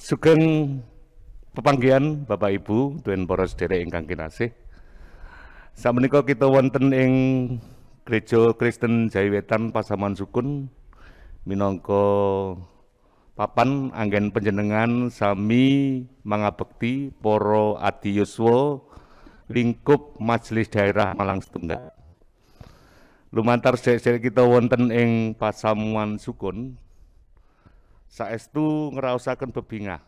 Sugeng pepanggihan Bapak Ibu dan para sedherek ingkang kinasih. Samenika kita wonten ing Gereja Kristen Jawi-Wetan Pasaman Sukun minangka papan anggen panjenengan sami mangabekti para adiyuswa lingkup Majelis Daerah Malang Setunggal. Lumantar sedherek kita wonten ing Pasamuan Sukun saestu ngraosaken bebingah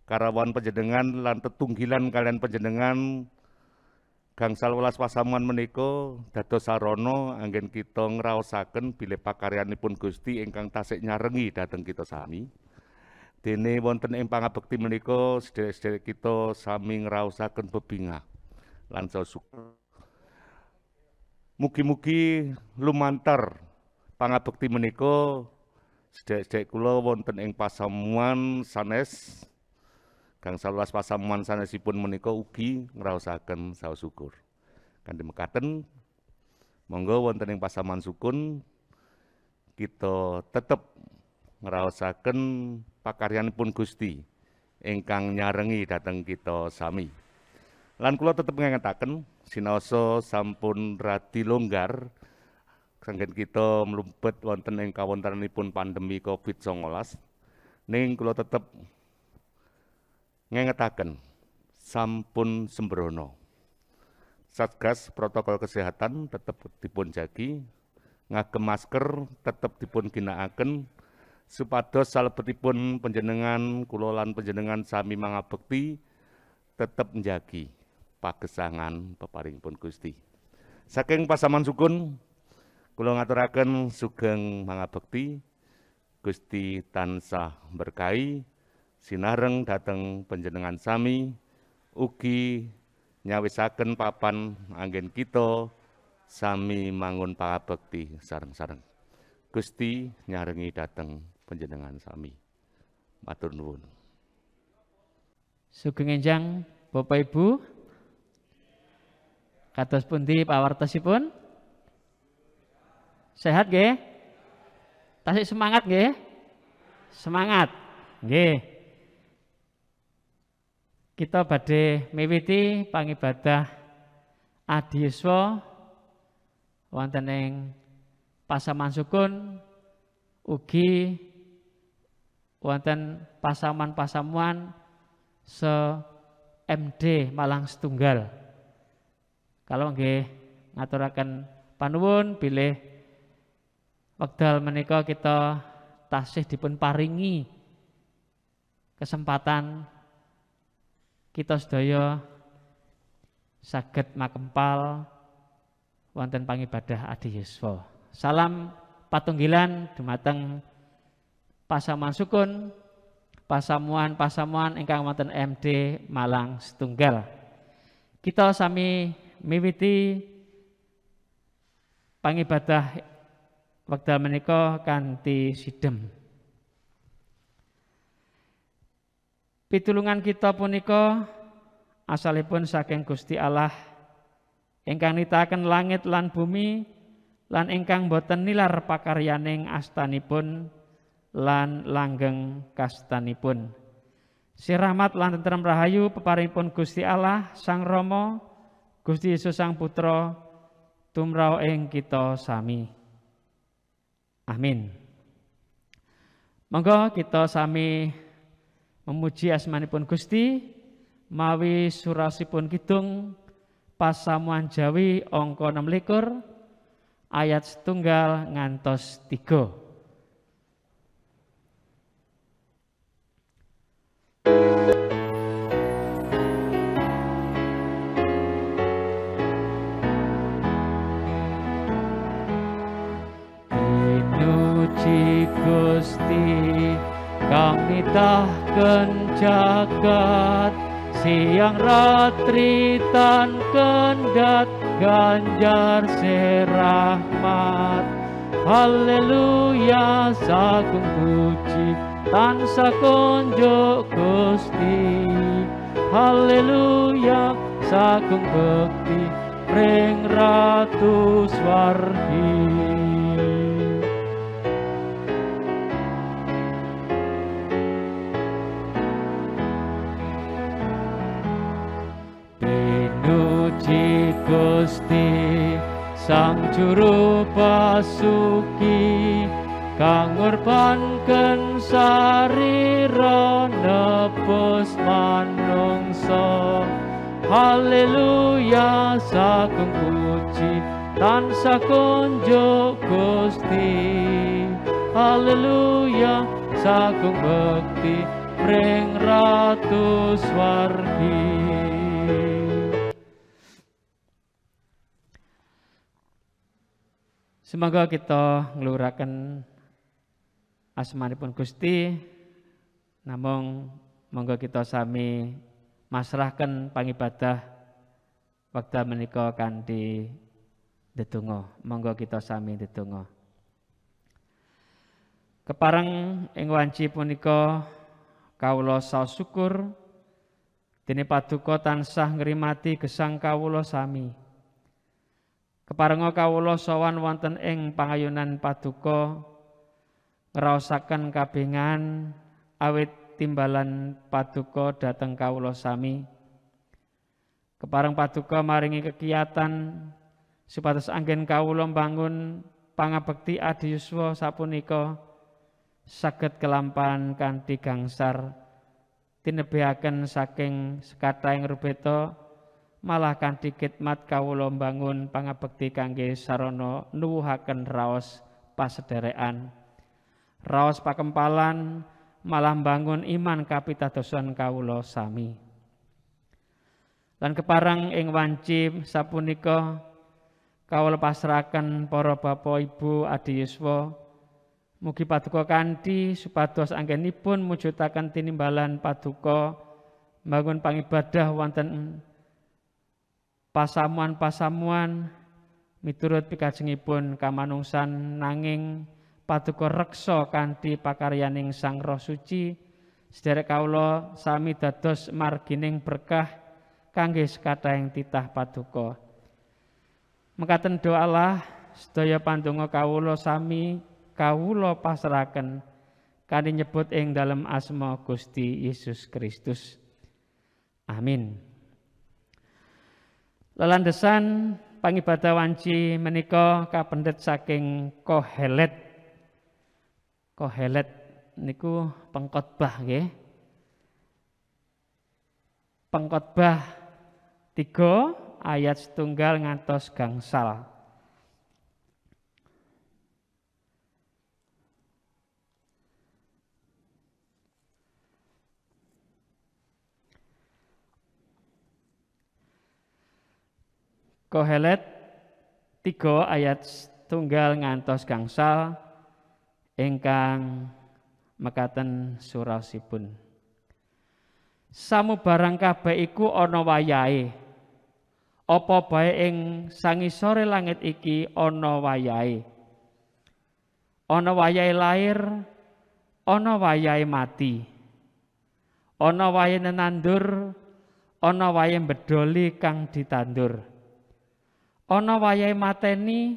karawan panjenengan lan tetunggilan kalian panjenengan gangsal welas pasamuan menika dados sarana anggen kita ngraosaken bilih pakaryanipun Gusti ingkang tasih nyarengi dhateng kita sami. Dene wonten ing pangabekti menika sedherek-sedherek kita sami ngraosaken bebingah lan syukur. Mugi-mugi lumantar pangabekti menika sedherek-sedherek kula wonten ing pasamuan sanes gangsal welas pasamuan sanesipun menika ugi ngraosaken saos syukur. Kanthi mekaten monggo wonten ing Pasamuan Sukun kita tetep ngraosaken pakaryanipun Gusti ingkang nyarengi dhateng kita sami. Lan kula tetep ngingetaken sinaosa sampun radi longgar kanggen kita mlebet wonten ing kawontenanipun pandemi Covid-19 ning kula tetep ngingetaken sampun sembrono. Satgas protokol kesehatan tetep dipun jagi, ngagem masker tetep dipun ginakaken supados salebetipun panjenengan kula lan panjenengan sami mangabekti tetep njagi pagesangan peparingipun Gusti. Saking Pasaman Sukun kula ngaturaken sugeng mangabekti Gusti tansah berkahi sinareng dhateng panjenengan sami ugi nyawisaken papan anggen kita sami mangun pangabekti sareng-sareng. Gusti nyarengi dhateng panjenengan sami. Matur nuwun. Sugeng enjang Bapak Ibu, kados pundi pawartosipun? Sehat nggih? Tasih semangat nggih? Semangat. Nggih. Kita badhe miwiti pangibadah adiyuswa wonten ing Pasaman Sukun ugi wonten pasamuan-pasamuan se-MD Malang Setunggal. Kalau nggih ngaturaken panuwun bilih wekdal menika kita tasih dipun paringi kesempatan kita sedaya saged makempal wonten pangibadah adiyuswa. Salam patunggilan dumateng Pasamuan Sukun, pasamuan ingkang wonten MD Malang Setunggal. Kita sami miwiti pangibadah wekdal menika kanthi sidhem. Pitulungan kita punika asalipun saking Gusti Allah ingkang nitaken langit lan bumi lan ingkang boten nilar pakaryaning astanipun lan langgeng kastanipun. Sirahmat lan tentrem rahayu peparingipun Gusti Allah Sang Rama, Gusti Yesus Sang Putra tumrap ing kita sami. Amin. Monggo kita sami memuji asmanipun Gusti mawi surasipun kidung Pasamuan Jawi angka 16 ayat 1 ngantos 3. Pinuji Gusti kang nitahken jagat siang ratri tan kendhat ganjar serahmat. Haleluya sagung puji tansah kunjuk Gusti. Haleluya sagung bekti ring Ratu Swargi. Sang Juru Basuki kang ngorbanken sarira nebus manungsa. Haleluya, sagung puji tansah kunjuk Gusti. Haleluya, sagung bekti mring Ratu Swargi. Semoga kita ngluraken asmanipun Gusti, namung monggo kita sami masrahaken pangibadah wekdal menika kanthi ndedonga. Monggo kita sami ndedonga. Kepareng ing wanci punika kawula saos syukur dene paduka tansah ngrimati gesang kawula sami. Keparenga kawula sowan wonten ing pangayunan paduka ngraosaken kabengan awit timbalan paduka dhateng kawula sami. Kepareng paduka maringi kekiyatan supados anggen kawula mbangun pangabekti adi yuswa sapunika saged kelampahan kanthi gangsar tinebihaken saking sekathahing rubeta malah kanthi khidmat kawula mbangun pangabekti kangge sarana nuwuhaken raos pasederekan, raos pakempalan, malah mbangun iman kapitadosan kawula sami. Lan kepareng ing wanci sapunika kawula pasrahaken para bapak ibu adi yuswa, mugi paduka kanthi supados anggenipun mujudaken tinimbalan paduka mbangun pangibadah wonten pasamuan-pasamuan miturut pikajengipun kamanungsan, nanging paduka reksa kanthi pakaryaning Sang Roh Suci sederek kawula sami dados margining berkah kangge sekathahing titah paduka. Mekaten doalah sedaya pandonga kawula sami kawula pasrahaken kanthi nyebut ing dalem asma Gusti Yesus Kristus. Amin. Lelandesan pangibadah wanci menika kapendhet saking Kohelet. Kohelet niku pengkhotbah nggih. Pengkhotbah 3 ayat 1 ngantos gangsal. Kohelet 3 ayat 1 ngantos gangsal ingkang mekaten surasipun. Samubarang kabeh iku ana wayahe. Apa bae ing sangisore langit iki ana wayahe. Ana wayahe lair, ana wayahe mati. Ana wayahe nenandur, ana wayahe bedoli kang ditandur. Ana wayahe mateni,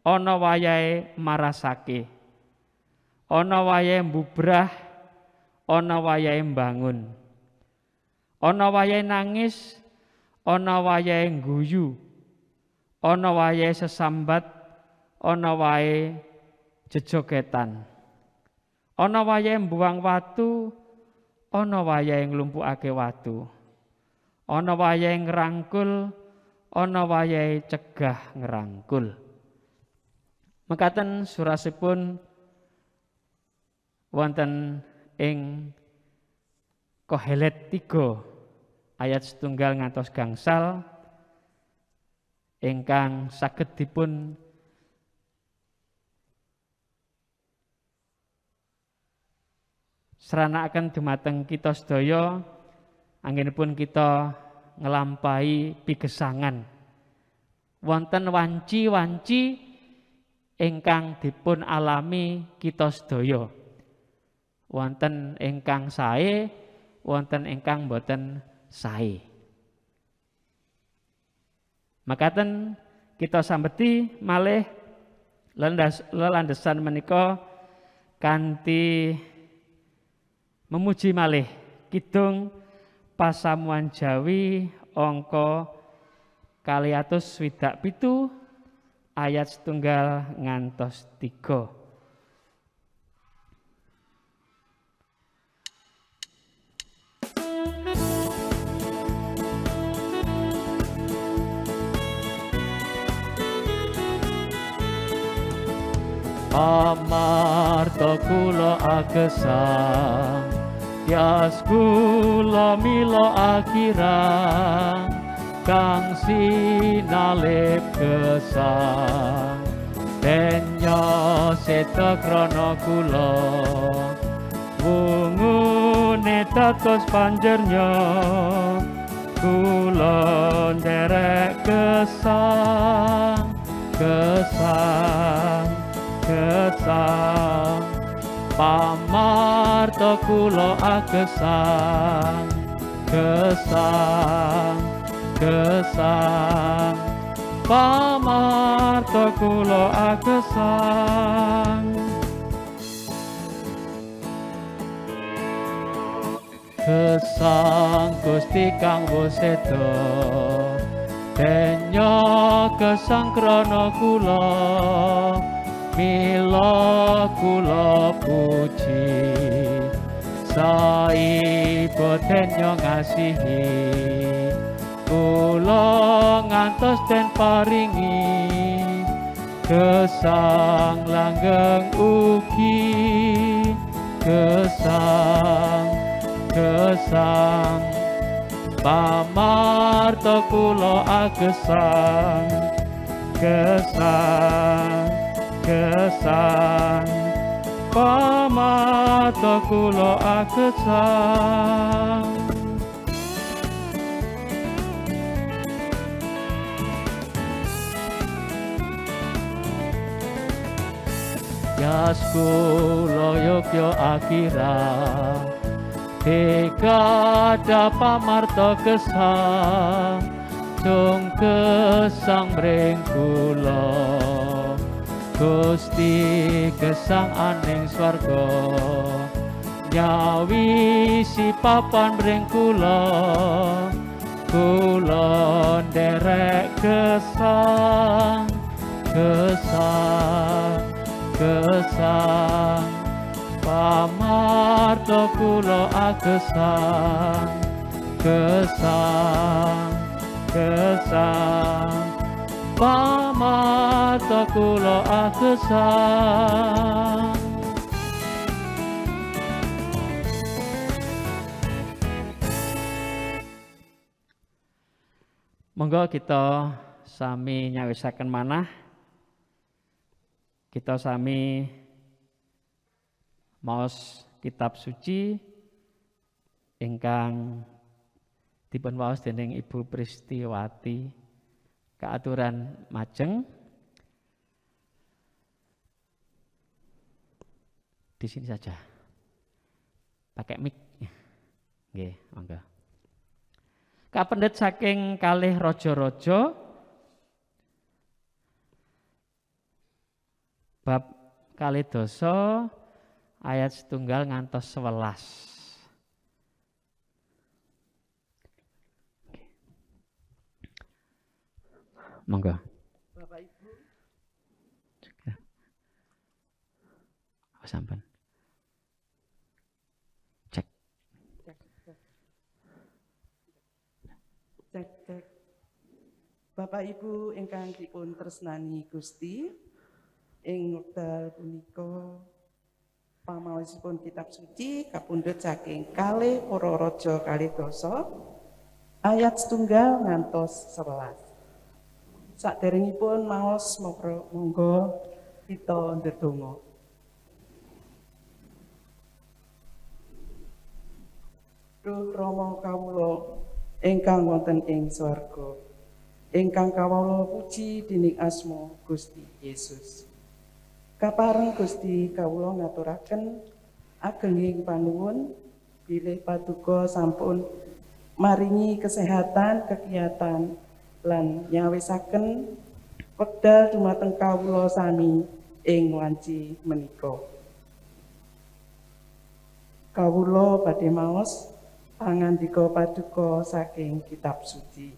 ana wayahe marasake. Ana wayahe mbubrah, ana wayahe mbangun. Ana wayahe nangis, ana wayahe ngguyu. Ana wayahe sesambat, ana wayahe jejogetan. Ana wayahe mbuwang watu, ana wayahe nglumpukake watu. Ana wayahe ngrangkul, ana wayahe cegah ngrangkul. Mekaten surasipun wonten ing Kohelet 3 ayat 1 ngantos gangsal ingkang saged dipun sranakaken dumateng kita sedaya anggenipun kita ngelampahi pigesangan wonten wanci-wanci ingkang dipun alami kita sedaya, wonten ingkang sae, wonten ingkang boten sae. Makaten kita sambeti malih lelandesan menika kanthi memuji malih kidung pasamuan Jawi angka 267 ayat 1 ngantos 3. Pamarta kula agesang, yas kula mila akirang, kang sinalip gesang. Denya seta krana kula, wungune dados panjernya, kula nderek gesang, gesang. Gesang pamarta kula agesang, gesang, gesang pamarta kula agesang. Gesang Gusti kang wuseda, denya gesang krana kula, mila kula puji, saiba denya ngasihi, kula ngantos den paringi, gesang langgeng ugi, gesang, gesang, pamarta kula agesang, gesang, gesang pamarta kula agesang. Yas kula yogya akirang, dekada pamarta gesang, cung gesang mring kula. Gusti gesang aning swarga, nyawisi papan mring kula, kula nderek gesang, gesang, gesang pamarta kula agesang, gesang, gesang pamarta kula agesang. Monggo kita sami nyawisaken manah, kita sami maos kitab suci ingkang dipun waos dening Ibu Pristiwati keaturan majeng. Di sini saja. Pakai mic. Nggih, monggo. Kapendhet saking kalih raja-raja bab 2 ayat 1 ngantos 11. Monggo. Bapak Ibu. Sampean. Cek. Cek. Bapak Ibu ingkang dipun tresnani Gusti, ing wekdal punika pamaosipun kitab suci kapundhut saking kalih para raja 2 ayat 1 ngantos 11. Saderengipun maos monggo kita ndedonga. Duh Rama kawula ingkang wonten ing swarga, ingkang kawula puji dening asma Gusti Yesus. Kapareng Gusti kawula ngaturaken agenging panuwun bilih paduka sampun maringi kesehatan kegiatan lan nyawisaken wekdal dumateng kawula sami ing wanci menika. Kawula badhe maos pangandika paduka saking kitab suci.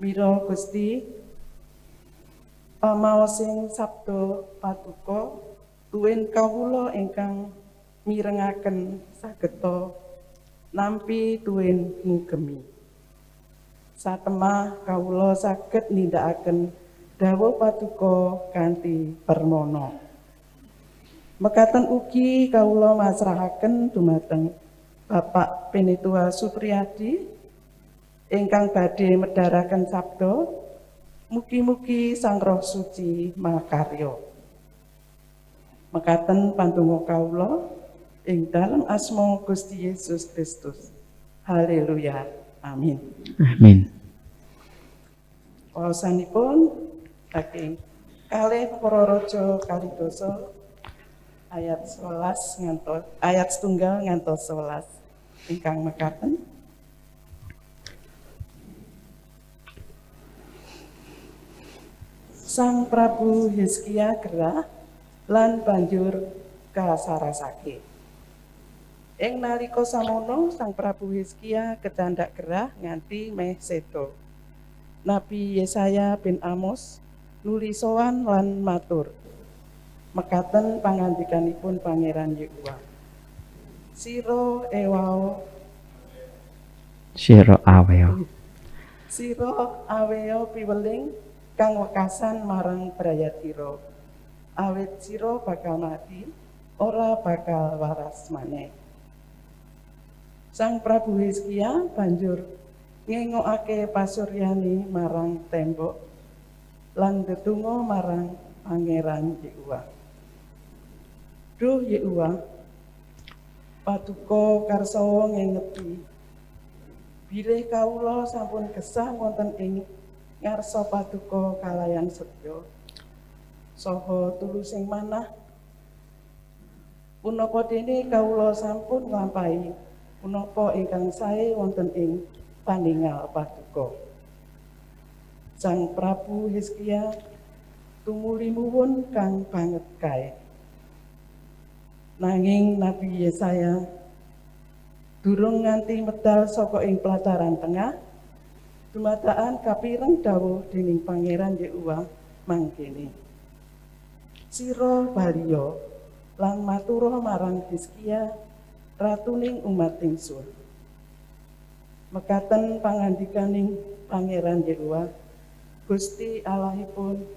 Mira Gusti, Pamaosing sabda paduka tuwin kawula ingkang mirengaken sageta nampi tuwin ngugemi. Satemah kawula saged nindakaken dawuh paduka kanthi permana. Mekaten ugi kawula masrahaken dumateng Bapak Penitua Supriyadi ingkang badhe medharaken sabda. Mugi-mugi Sang Roh Suci makarya. Mekaten pandonga kawula ing dalem asma Gusti Yesus Kristus. Haleluya. Amin. Amin. Waosanipun saking kalih para raja kalidosa ayat 11 ngantos ayat 1 ngantos 11 ingkang mekaten. Sang Prabu Hizkia gerah lan banjur kasarasake. Ing nalika samono Sang Prabu Hizkia kedandak gerah nganti meh seda. Nabi Yesaya bin Amos nuli sowan lan matur. Mekaten pangandikanipun Pangeran Yehuwa. Sira ewao Sira aweo. Sira aweo piweling kang wekasan marang Brayatira. Awit sira bakal mati, ora bakal waras maneh. Sang Prabu Hizkia banjur ngengokake pasuryane marang tembok lan ndedonga marang Pangeran Yehuwa. Duh Yehuwa, paduka karsawa ngengeti. Bilih kawula sampun gesah wonten ing ngarsa paduka kalayan sedya saha tulusing manah. Punapa dene kawula sampun nglampahi punapa ingkang sae wonten ing paningal paduka. Sang Prabu Hizkia tumuli muwun kang banget kae. Nanging Nabi Yesaya durung nganti medal saka ing pelataran tengah, dumadaan kapireng dawuh dening Pangeran Yehuwa mangkene. Sira baliya lan matura marang Hizkia ratuning umat ingsun. Mekaten pangandikaning Pangeran Yehuwa, Gusti Allahipun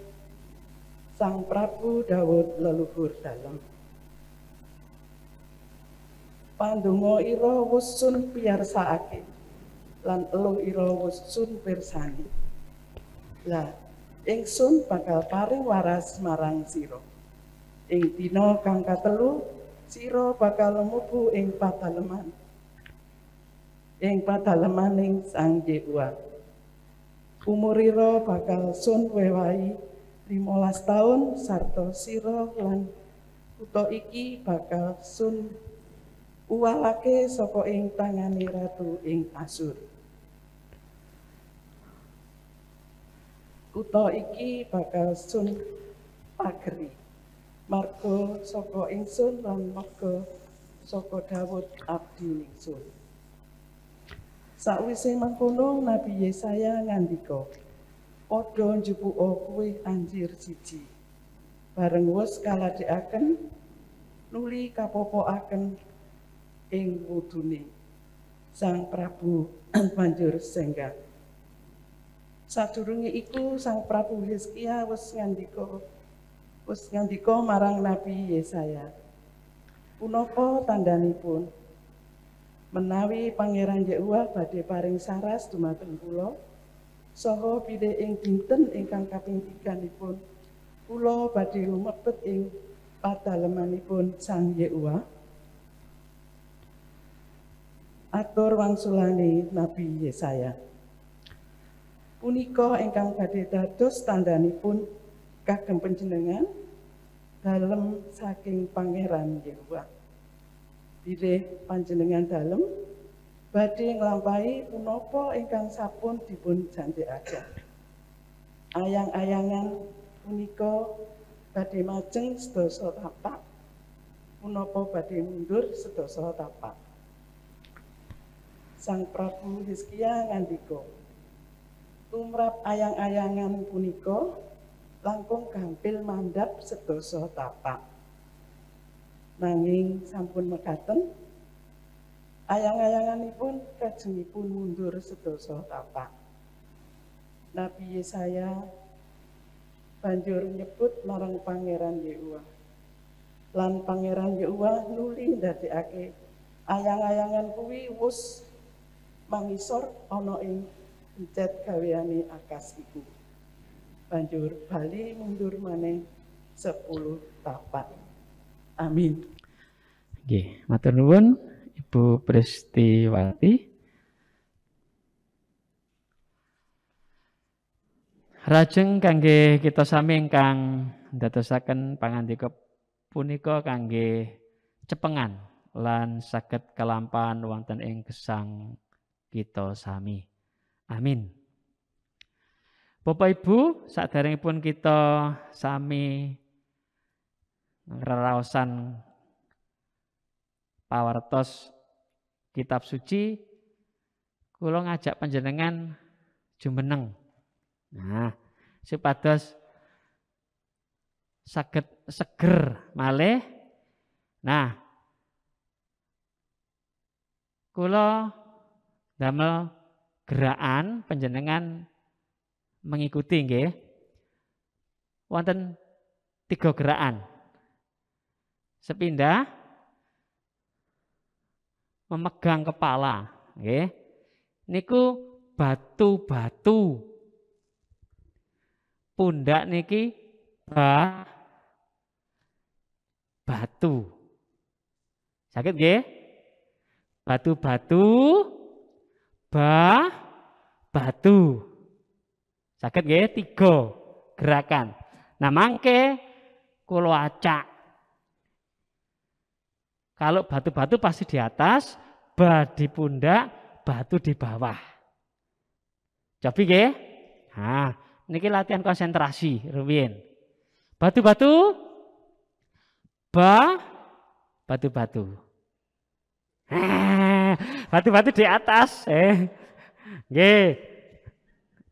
Sang Prabu Daud leluhur dalem. Pandonga ira wus sun piyarsakake lan eluh ira wus sun pirsani. Lah ingsun bakal paring waras marang sira. Ing dina kang katelu sira bakal mlebu ing padaleman. Ing padalemaning Sang Yehuwa. Umurira bakal sun wewahi 15 taun sarta sira lan kutha iki bakal sun uwalake saka ing tangane ratu ing Asur. Kutha iki bakal sun pageri marga saka ingsun lan marga saka Daud abdi ingsun. Sakwise mangkono Nabi Yesaya ngandika, padha njupuka kuwe anjir siji. Bareng wis kaladhekaken nuli kapopokaken ing wudune. Sang Prabu banjur senggah. Sadurunge iku Sang Prabu Hizkia wis ngandika marang Nabi Yesaya. Punapa tandhanipun? Menawi Pangeran Yehuwa badhe paring saras dumateng kula saha bilih ing dinten ingkang kaping 3-nipun kula badhe lumebet ing padalemanipun Sang Yehuwa. Atur wangsulane Nabi Yesaya. Punika ingkang badhe dados tandhanipun kagem panjenengan dalem saking Pangeran Yehuwa. Bilih panjenengan dalem badhe nglampahi punapa ingkang sampun dipun janjikaken. Ayang-ayangan punika badhe majeng sedasa tapak, punapa badhe mundur sedasa tapak. Sang Prabu Hizkia ngandika, tumrap ayang-ayangan punika langkung gampil mandhap sedasa tapak. Nanging sampun mekaten, ayang-ayanganipun kajengipun mundur sedasa tapak. Nabi Yesaya banjur nyebut marang Pangeran Yehuwa. Lan Pangeran Yehuwa nuli ndadekake ayang-ayangan kuwi wus mangisor ana ing encet gaweane akas iku. Banjur bali mundur maneh 10 tapak. Amin. Nggih, matur nuwun Ibu Pristiwati. Lajeng kangge kita sami ingkang ndadosaken pangandika punika kangge cepengan lan saged kelampahan wonten ing gesang kita sami. Amin. Bapak Ibu, saderengipun kita sami ngreraosan pawartos kitab suci, kula ngajak panjenengan jumeneng. Nah, supados saged seger malih. Nah, kula damel gerakan panjenengan mengikuti nggih. Wonten 3 gerakan. Sepindah memegang kepala, nggih. Niku batu-batu. Pundak niki batu. Sakit nggih? Batu-batu, batu. Sakit nggih? 3 gerakan. Nah, mangke kula acak. Kalau batu-batu pasti di atas, di pundak, batu di bawah. Cobi nggih? Nah, niki latihan konsentrasi rumiyin. Batu-batu, batu-batu. Batu-batu di atas. Nggih.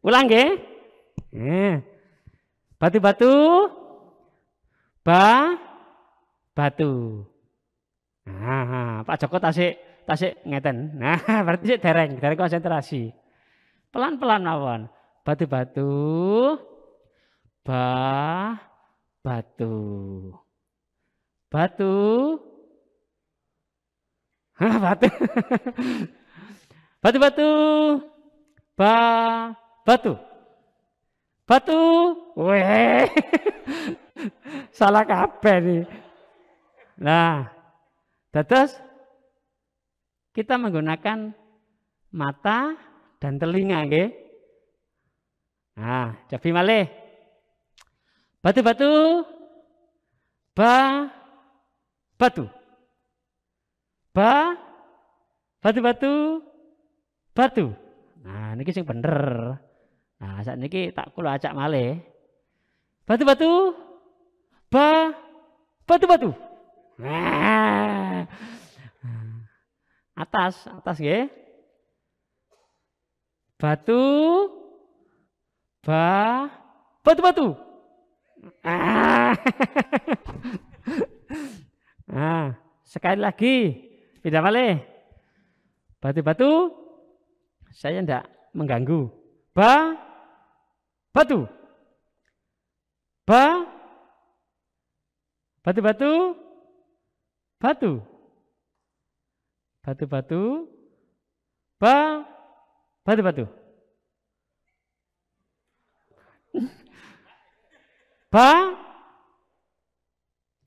Ulang nggih. Batu-batu, batu. Nah, Pak Joko tasik ngeten. Nah, berarti sik dereng konsentrasi. Pelan-pelan mawon. Batu-batu, batu. Batu. Batu. Batu-batu, batu. Batu. Weh. Salah kabeh nih. Nah, dados kita menggunakan mata dan telinga nggih. Nah, cobi malih. Batu-batu, batu. Batu-batu, batu. Nah, niki sing bener. Nah, saat niki tak kula acak malih. Batu-batu, batu-batu. Nah. Atas nggih. Batu, batu-batu. Nah, sekali lagi. Pindah malih. Batu-batu. Saya enggak mengganggu. Batu. Batu-batu. Batu. Batu-batu. Batu-batu.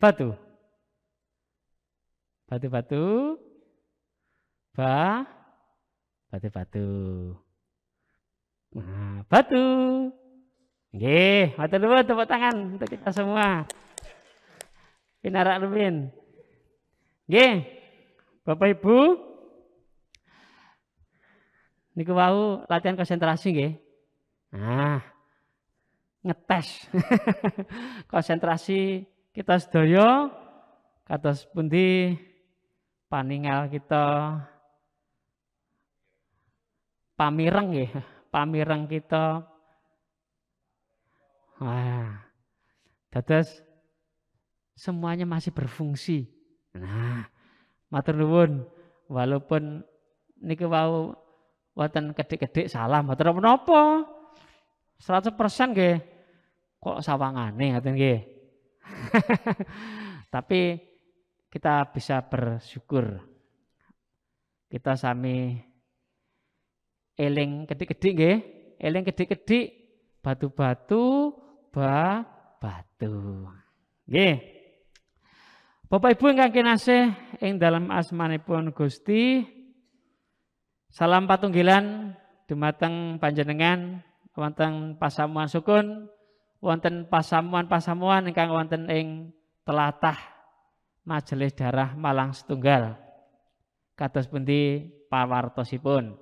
Batu. Batu-batu. Batu-batu. Nah, batu. Nggih, matur nuwun tepuk tangan untuk kita semua. Pinarak lumin. Nggih. Bapak Ibu, niku wau latihan konsentrasi nggih. Nah, ngetes konsentrasi kita sedaya kados pundi paningal kita pamireng nggih, pamireng kita. Wah, Dados semuanya masih berfungsi. Nah, matur nuwun, walaupun niki wau wonten kedik-kedik salah mboten napa-napa. 100% nggih. Kok sawangane ngoten nggih. Tapi kita bisa bersyukur. Kita sami eling kedik-kedik nggih, eling kedik-kedik batu-batu batu. Nggih. Bapak Ibu ingkang kinasih ing dalam asmanipun Gusti, salam patunggilan dumateng panjenengan wonten pasamuan sukun, wonten pasamuan-pasamuan ingkang wonten ing tlatah Majelis Darah Malang Setunggal. Kados pundi pawartosipun.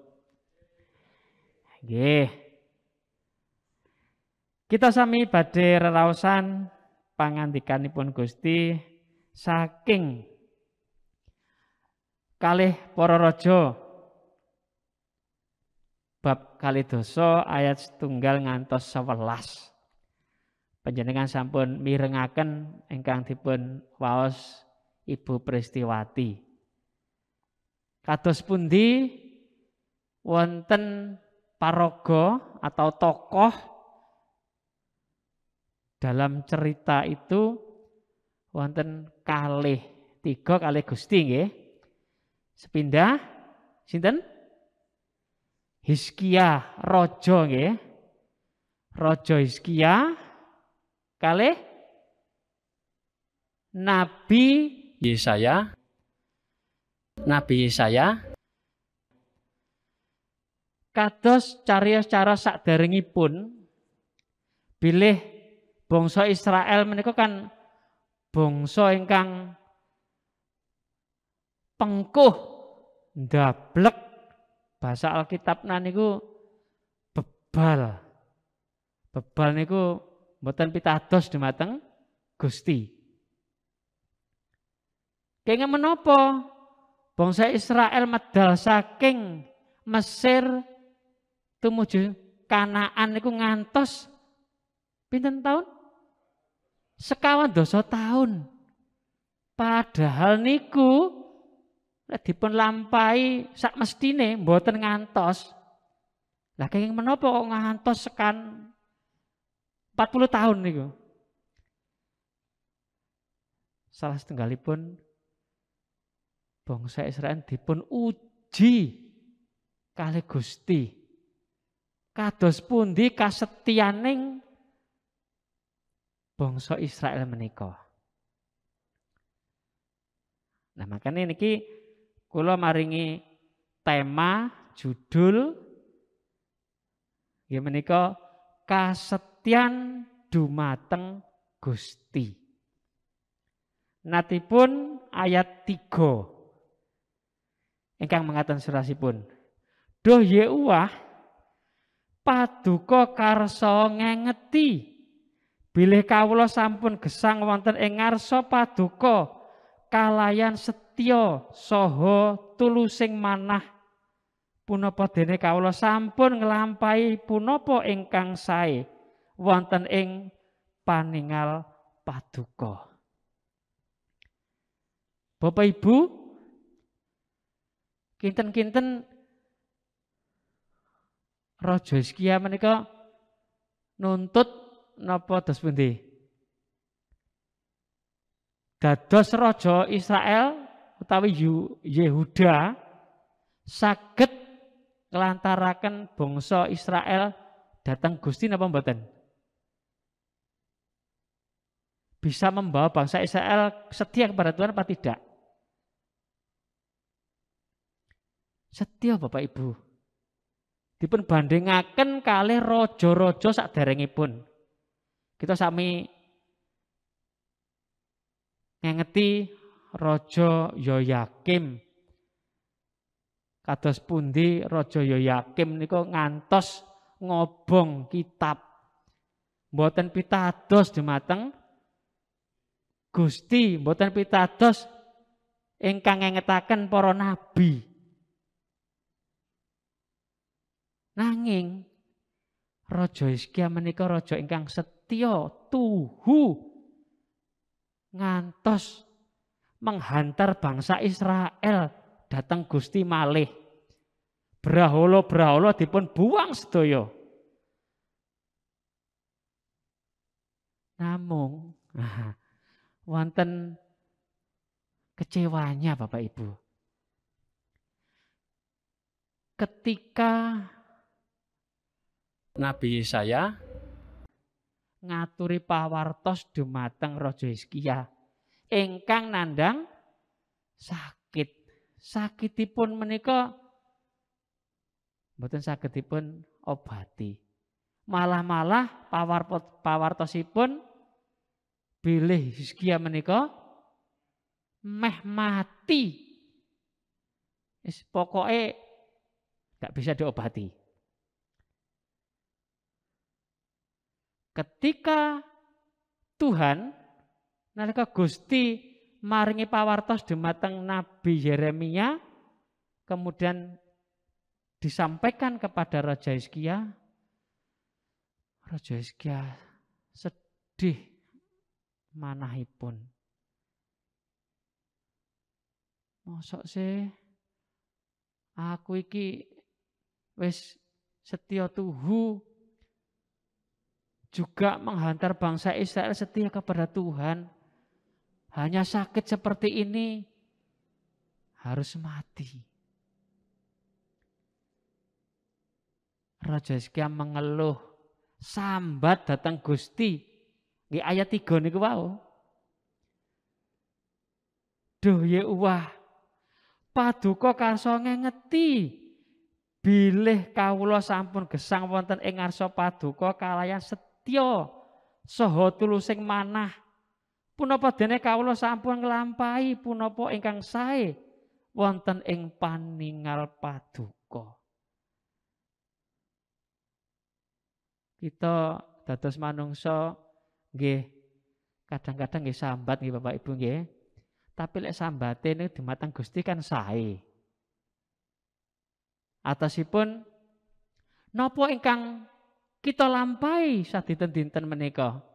Nggih. Kita sami badhe reraosan pangandikanipun Gusti saking kalih para raja bab kalih dosa ayat 1 ngantos 11. Panjenengan sampun mirengaken ingkang dipun waos Ibu Pristiwati. Kados pundi wonten paraga atau tokoh dalam cerita itu wonten kalih Gusti nggih. Sepindah sinten? Hizkia raja nggih. Raja Hizkia kalih Nabi Yesaya. Kados cariyos-cariyos saderengipun bilih bangsa Israel menika kan bangsa ingkang pengkuh ndablek bahasa Alkitabna niku bebal. Bebal niku mboten pitados dumateng Gusti. Kenging menapa bangsa Israel medal saking Mesir tumuju Kanaan niku ngantos pinten taun? 50 tahun. Padahal niku nek dipun lampahi sak mestine mboten ngantos. Lah kenging menapa kok ngantos sekan 40 tahun niku? Salah setunggalipun bangsa Israel dipun uji kalih Gusti. Kados pundi kasetyaning bangsa Israel menika. Nah, makanya niki kula maringi tema judul nggih menika kasetyan dumateng Gusti. Natipun ayat 3. Ingkang mengaten surasipun. Duh Yehuwah paduka karsa ngengeti bilih kawula sampun gesang wonten ing ngarsa paduka kalayan setya saha tulusing manah punapa dene kawula sampun nglampahi punapa ingkang sae wonten ing paningal paduka. Bapak Ibu, kinten-kinten Raja Hizkia menika nuntut napa dos pundi? Dados raja Israel utawi Yehuda saged nglantaraken bangsa Israel datang Gusti napa mboten? Bisa membawa bangsa Israel setia kepada Tuhan apa tidak? Setia Bapak Ibu. Dipun bandingaken kalih raja-raja saderengipun. Kita sami ngengeti Raja Yoyakim. Kados pundi Raja Yoyakim niku ngantos ngobong kitab. Mboten pitados dumateng Gusti, mboten pitados ingkang ngengetaken para nabi. Nanging Raja Hizkia menika raja ingkang setya tuhu ngantos menghantar bangsa Israel datang Gusti malih. Brahala-brahala dipun buang sedaya. Namung wonten kecewanya Bapak Ibu. Ketika Nabi Yesaya ngaturi pawartos dumateng Raja Hizkia ingkang nandhang sakit. Sakitipun menika mboten sagedipun obati. Malah pawartosipun bilih Hizkia menika meh mati. Pokoknya tidak bisa diobati. Ketika Tuhan nalika Gusti maringi pawartos dumateng Nabi Yeremia, kemudian disampaikan kepada Raja Hizkia. Raja Hizkia sedih manahipun. Mosok sih aku iki wis setia tuhu juga menghantar bangsa Israel setia kepada Tuhan. Hanya sakit seperti ini harus mati. Raja Hizkia mengeluh, sambat datang Gusti. Nggih ayat 3 niku wau. Duh Yehuwah, paduka karsa ngengeti bilih kawula sampun gesang wonten ing ngarsa paduka kalayan setya saha tulusing manah. Punapa dene kawula sampun nglampahi punapa ingkang sae wonten ing paningal paduka. Kita dados manungsa nggih kadang-kadang nggih sambat nggih Bapak Ibu nggih. Tapi lek sambate niku dumateng Gusti kan sae. Atasipun napa ingkang kita lampahi sadinten-dinten menika?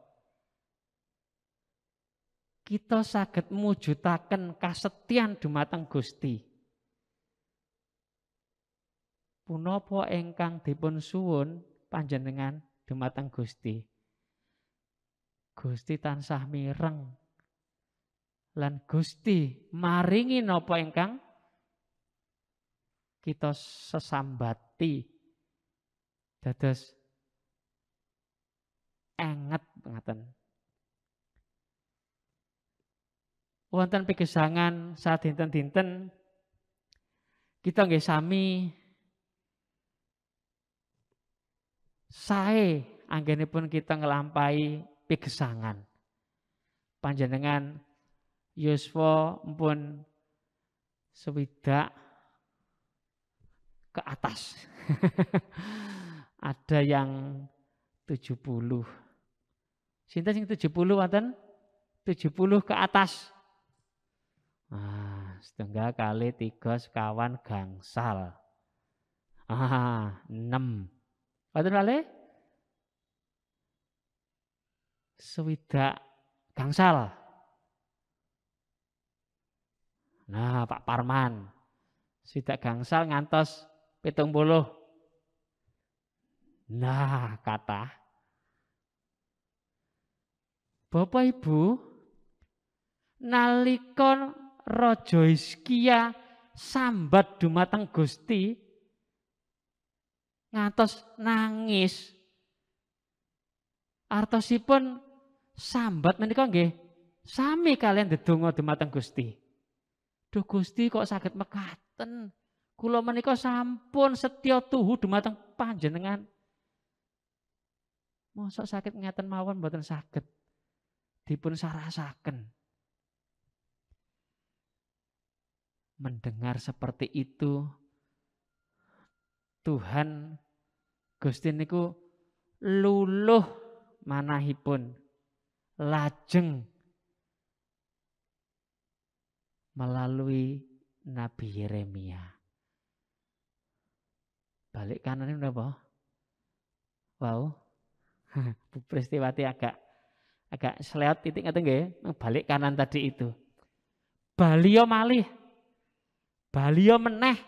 Kita saged mujudaken kasetyan dumateng Gusti. Punapa ingkang dipun suwun panjenengan dumateng Gusti? Gusti tansah mireng lan Gusti maringi napa ingkang kita sesambati dados enget ngaten. Wonten pigesangan sadinten-dinten kita nggih sami sae anggenipun kita ngelampahi pigesangan. Panjenengan yuswa mpun swidak ke atas. Ada yang 70. Sinten sing 70 wonten? 70 ke atas. Setengah kali 3 sekawan gangsal. 6. Wonten malih? Swidak gangsal. Nah, Pak Parman. Swidak gangsal ngantos 70. Nah, kata. Bapak Ibu, nalika Raja Hizkia sambat dumateng Gusti ngantos nangis. Artosipun sambat menika nggih sami kalian ndedonga dumateng Gusti. Duh Gusti kok saged mekaten. Kula menika sampun setya tuhu dumateng panjenengan. Mosok saged ngeten mawon mboten saged dipun sarasaken. Mendengar seperti itu, Tuhan Gusti niku luluh manahipun, lajeng melalui Nabi Yeremia. Balik kanan ini apa? Wow, Bu Pristiwati agak agak seleot titik ngaten nggih, balik kanan tadi itu. Baliyo malih. Baliyo meneh.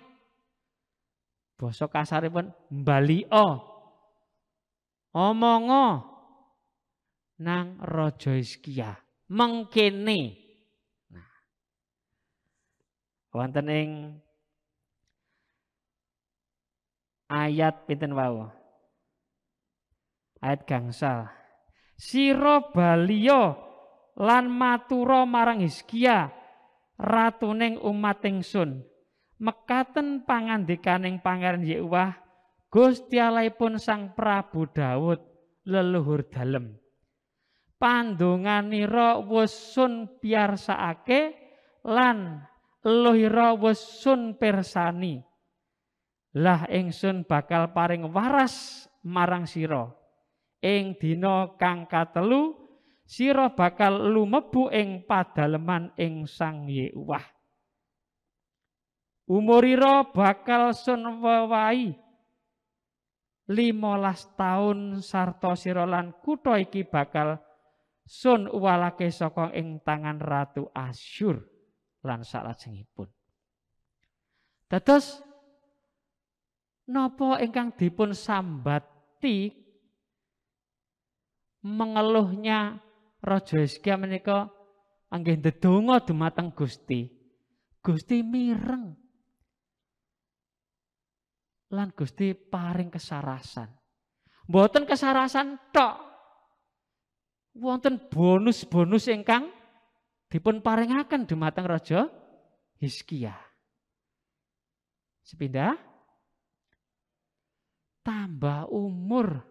Basa kasaripun mbalio. Omongo nang Raja Hizkia mengkene. Nah. Wonten ing ayat pinten wau? Ayat gangsal. Sira baliya lan matura marang Hizkia ratuning umat ingsun. Mekaten pangandikaning Pangeran Yehowah Gusti Allahipun Sang Prabu Daud leluhur dalem. Pandonganira wis sun piyarsakake lan eluhira wis sun pirsani. Lah ingsun bakal paring waras marang sira. Ing dina kang katelu sira bakal lumebu ing padaleman ing Sang Yehowah. Umurira bakal sun wewahi 15 taun sarta sira lan kutha iki bakal sun uwalake saka ing tangan Ratu Asyur lan salajengipun. Dados napa ingkang dipun sambati mengeluhnya Raja Hizkia menika anggih ndedonga dumateng Gusti. Gusti mireng. Lan Gusti paring kesarasan. Mboten kesarasan tok. Wonten bonus-bonus ingkang dipun paringaken dumateng Raja Hizkia. Sepindah tambah umur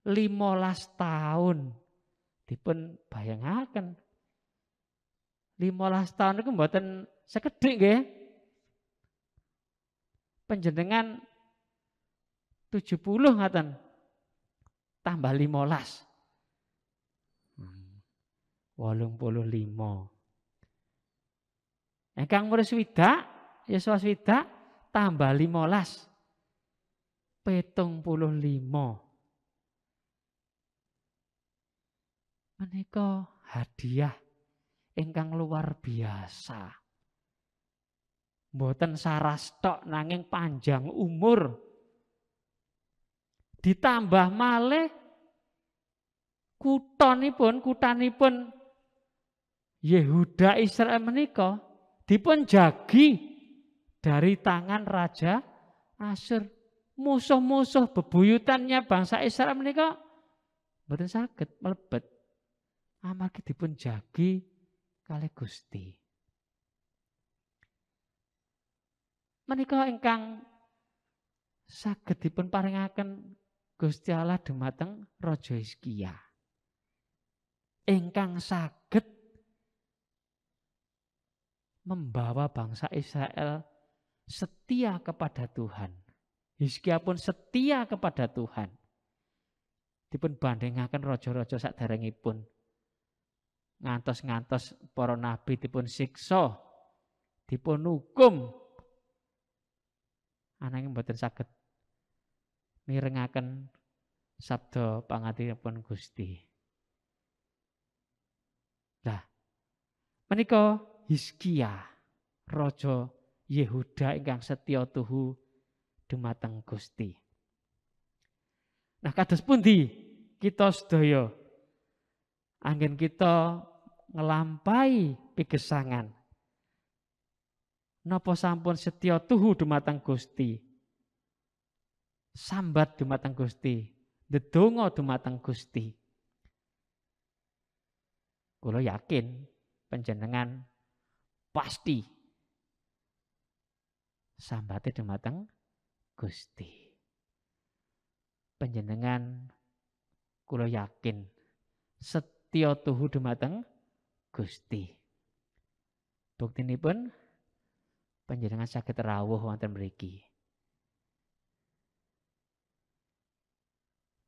15 tahun. Dipun bayangaken 15 tahun itu mboten sekedhik nggih. Panjenengan 70 ngaten. Tambah 15. 85. Ingkang umur swidak, Yeswa swidak tambah 15. 75. Menika hadiah ingkang luar biasa. Mboten saras tok nanging panjang umur. Ditambah malih kutanipun Yehuda Israel menika dipun jagi dari tangan Raja Asyur. Musuh-musuh bebuyutannya bangsa Israel menika mboten saged mlebet. Amargi dipun jagi kalih Gusti. Menika ingkang saged dipun paringaken Gusti Allah dumateng Raja Hizkia. Ingkang saged membawa bangsa Israel setia kepada Tuhan. Hizkia pun setia kepada Tuhan. Dipun bandingaken raja-raja saderengipun. Ngantos-ngantos para nabi dipun siksa, dipun hukum. Ananging mboten saged mirengaken sabda pangandikanipun Gusti. Lah, menika Hizkia, raja Yehuda ingkang setya tuhu dumateng Gusti. Nah, kados pundi kita sedaya anggen kita ngelampahi pigesangan. Napa sampun setya tuhu dumateng Gusti. Sambat dumateng Gusti, ndedonga dumateng Gusti. Kula yakin panjenengan pasti sambate dumateng Gusti. Panjenengan kula yakin setya tuhu dumateng Gusti. Buktinipun panjenengan saged rawuh wonten mriki.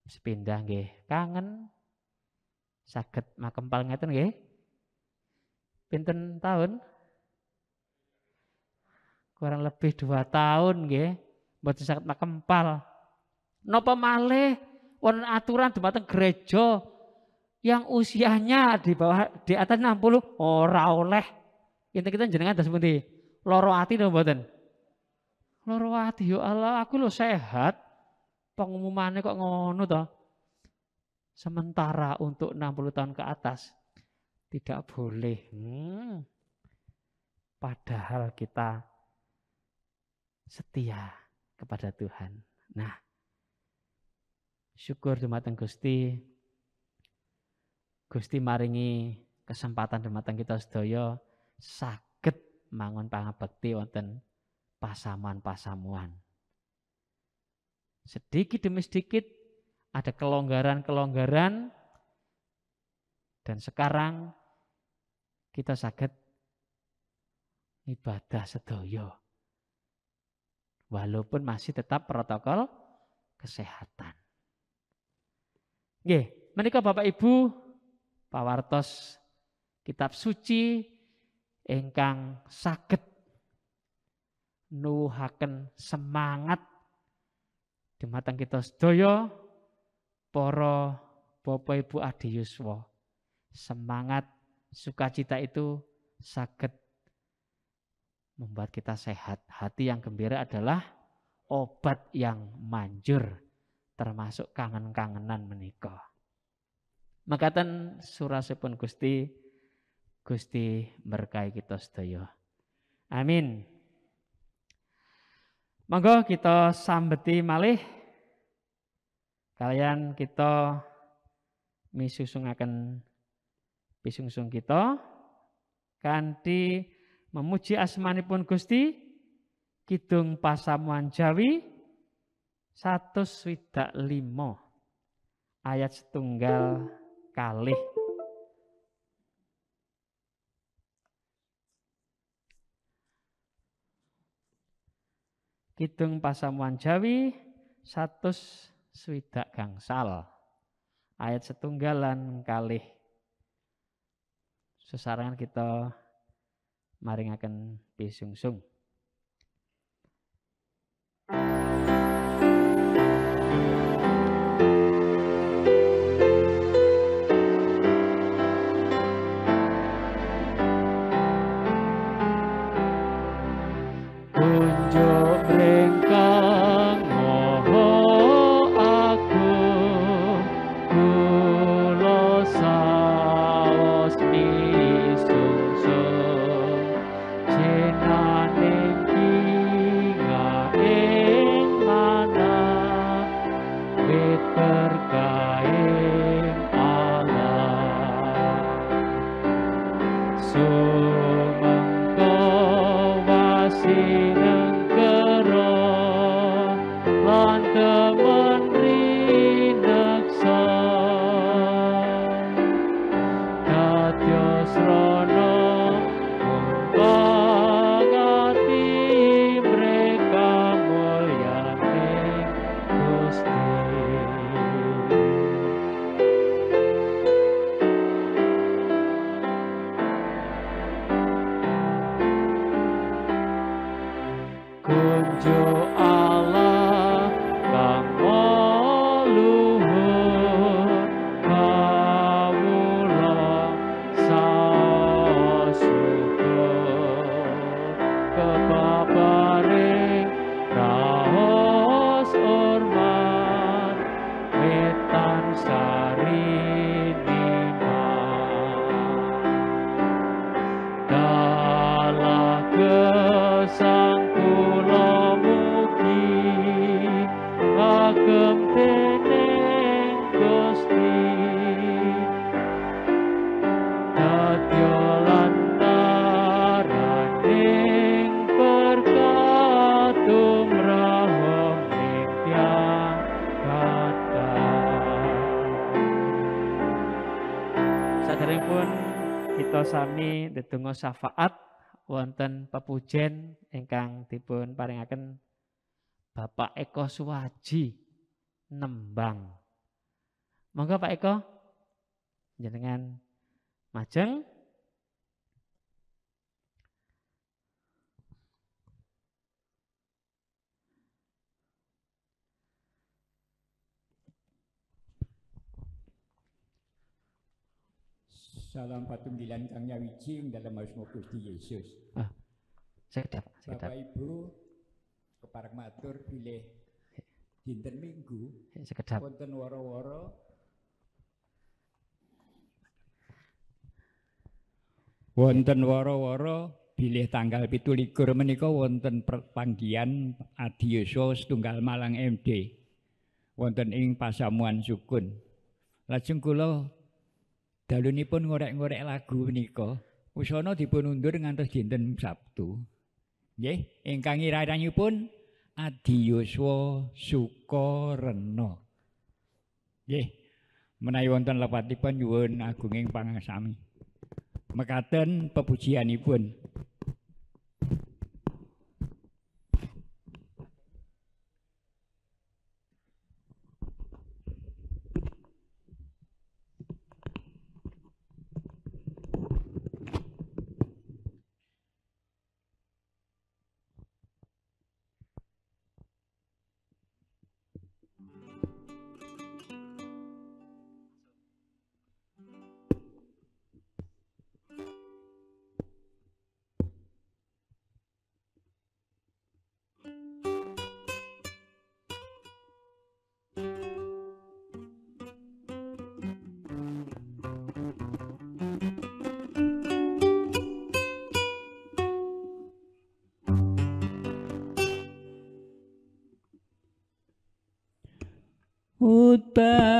Sepindah nggih, kangen saged makempal ngeten nggih. Pinten tahun? Kurang lebih 2 tahun nggih, mboten saged makempal. Napa malih wonten aturan dumateng gereja yang usianya di atas 60 ora oleh. Kita jenengan dados pundi? Loro ati to mboten? Loro ati ya Allah, aku lho sehat. Pengumumannya kok ngono toh. Sementara untuk 60 tahun ke atas tidak boleh. Padahal kita setia kepada Tuhan. Nah, syukur dumateng Gusti. Gusti maringi kesempatan dumateng kita sedaya saged mangun pangabekti wonten pasamuan-pasamuan. Sedikit demi sedikit ada kelonggaran-kelonggaran dan sekarang kita saged ibadah sedaya. Walaupun masih tetap protokol kesehatan. Nggih, menika Bapak Ibu pawartos kitab suci ingkang saged nuwuhaken semangat dumateng kita sedaya para Bapak Ibu Adi Yuswa. Semangat sukacita itu saged membuat kita sehat. Hati yang gembira adalah obat yang manjur, termasuk kangen-kangenan menika. Makaten surasipun Gusti, Gusti berkahi kita sedaya. Amin. Monggo kita sambeti malih kalian kita misusungaken pisungsung kita kanthi memuji asmanipun Gusti. Kidung Pasamuan Jawi 125 ayat 1 kalih. Kidung Pasamuan Jawi 120 gangsal ayat 1 lan kalih. Sesarengan kita maringaken pisungsung. Kunjuk brengkang moho aku kula saos misungsung jenane kinga ing manah wit berkaing Allah sumengko sinengkero lan temen rineksa dadya srana mumpangati mereka mulyane Gusti. Kunjuk Allah kang luhur kawula saos syukur kepaparing raos hormat wetan sari dalah kesang kula mugi kagem dening Gusti dadya lantaraning berkat tumrap ing tiyang kathah. Saderengipun kita sami ndedonga syafaat wonten pepujen ingkang dipun paringaken Bapak Eko Suwaji Nembang. Monggo Pak Eko jenengan majeng. Salam patunggilan kang nyawiji dalam asma Gusti Yesus. Sekedap. Bapak Ibu kepareng matur bilih dinten Minggu Sekedap. wonten wara-wara bilih tanggal 17 menika wonten panggihan Adiyoswa setunggal Malang MD wonten ing Pasamuan Sukun. Lajeng kula dalunipun ngorek-ngorek lagu menika usana dipun undur ngantos dinten Sabtu. Nggih, ingkang iraranipun Adiyoswa Sukarena. Nggih, menawi wonten lepatipun nyuwun agunging pangasami. Mekaten pepujianipun. Utamane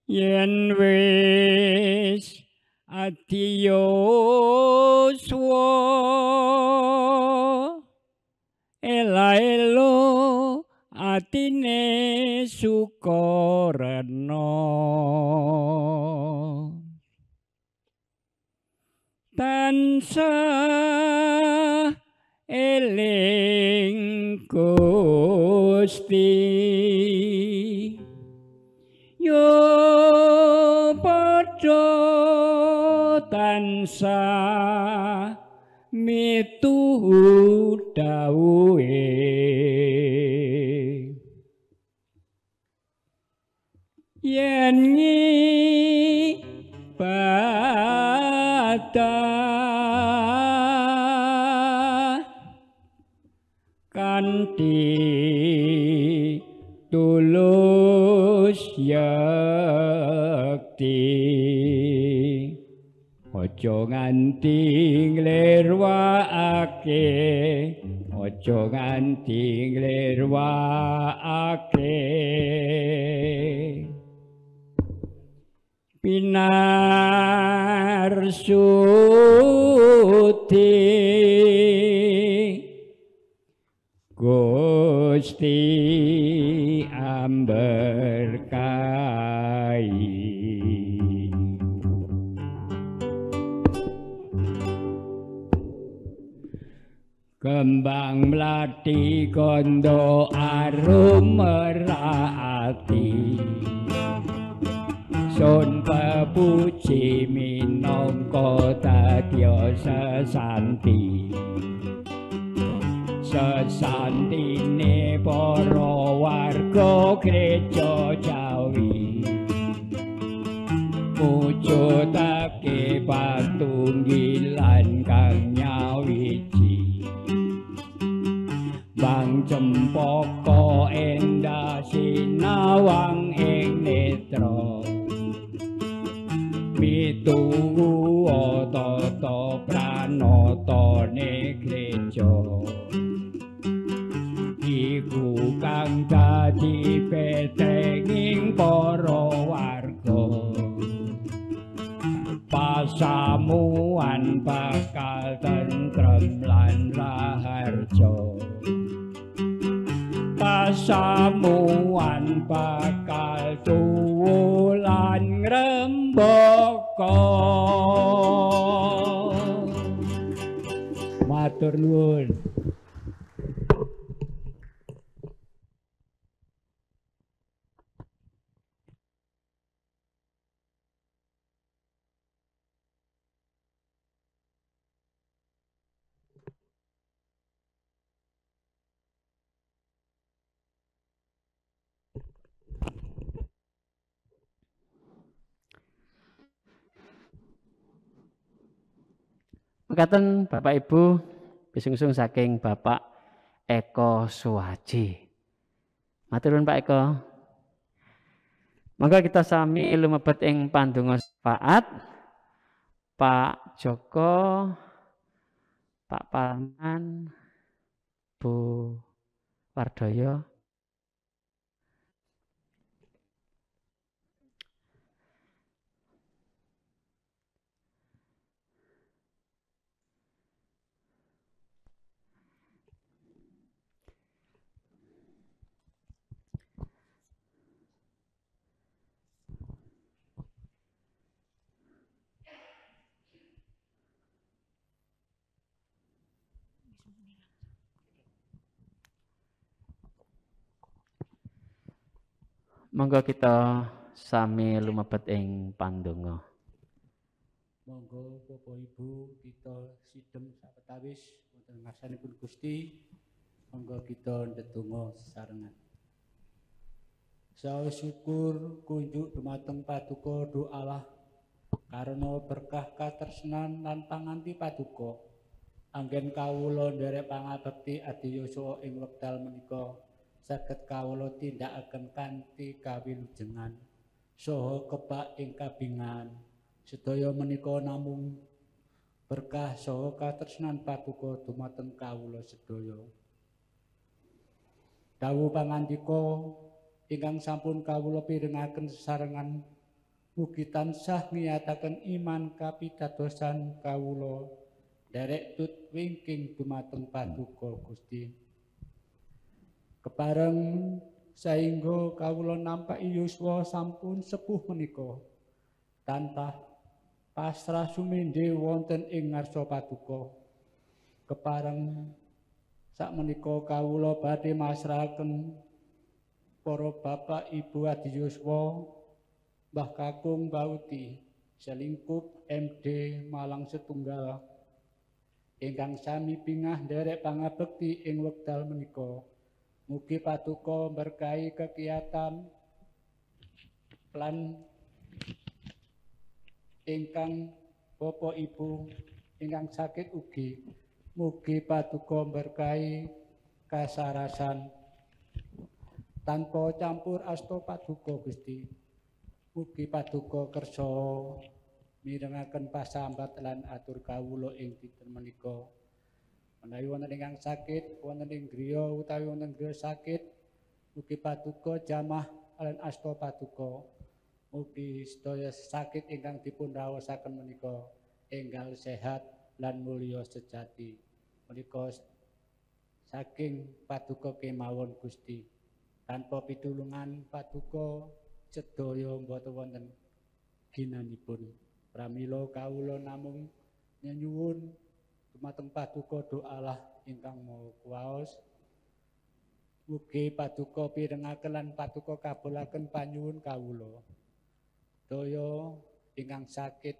yen wis Adiyoswa ela-elo atine Sukarena tansah eling Gusti yo padha tansah mituhu dawuhe yen ngibadah kanthi tulus yakti aja nganti nglirwakake aja nganti nglirwakake pinarsuti Gusti amberkahi kembang mlati kondo arum merati sun pepuji minangka dadya sesanti sesantine para warga Gereja Jawi mujudake patunggilan kang nyawiji Bang cempaka endah sinawang ing netra mituhu tata pranatane gereja iku kang dadi petenging para warga pasamuan bakal tentrem lan raharja pasamuan bakal tuwuh lan ngrembaka matur nuwun. Mekaten Bapak Ibu bisungsung saking Bapak Eko Suwaji. Matur nuwun Pak Eko. Monggo kita sami lumebet ing pandonga syafaat. Pak Joko, Pak Parman, Bu Wardoyo. Monggo kita sami lumebet ing pandonga. Monggo Bapak Ibu kita sidhem sawetawis wonten ngarsanipun Gusti. Monggo kita ndedonga sesarengan. Saos syukur kunjuk dumateng Paduka Duh Allah karena berkah katresnan lan panganti Paduka. Anggen kawula nderek pangabekti Adi Yuswa ing wekdal menika saged kawula tindakaken kanthi kawilujengan saha kebak ing kabingan. Sedaya menika namung berkah saha katresnan Paduka dumateng kawula sedaya. Dawuh pangandika ingkang sampun kawula pirengaken sesarengan mugi tansah ngiyataken iman kapitadosan kawula derek tut wingking dumateng Paduka Gusti. Kepareng saengga kawula nampaki yuswa sampun sepuh menika tanpa pasrah sumindhe wonten ing ngarsa Paduka. Kepareng sakmenika kawula badhe masrahaken para bapak ibu Adi Yuswa, Mbah Kakung Bauti, selingkup MD Malang setunggal ingkang sami pingah nderek pangabekti ing wekdal menika. Mugi Paduka berkahi kegiatan lan ingkang Bapak Ibu ingkang sakit ugi. Mugi Paduka berkahi kasarasan tanpa campur asta Paduka Gusti. Mugi Paduka kersa mirengaken pasambat lan atur kawula ing dinten menika. Menawi wonten ingkang sakit, wonten ing griya utawi wonten griya sakit, mugi Paduka jamah lan asta Paduka. Mugi sedaya sakit ingkang dipun raosaken menika enggal sehat lan mulya sejati. Menika saking Paduka kemawon Gusti. Tanpa pitulungan Paduka sedaya boten wonten ginanipun. Pramila kawula namung nyuwun dumateng Paduka Duh Allah ingkang Maha Kuwaos. Mugi Paduka pirengaken lan Paduka kabulaken panyuwun kawula. Daya ingkang sakit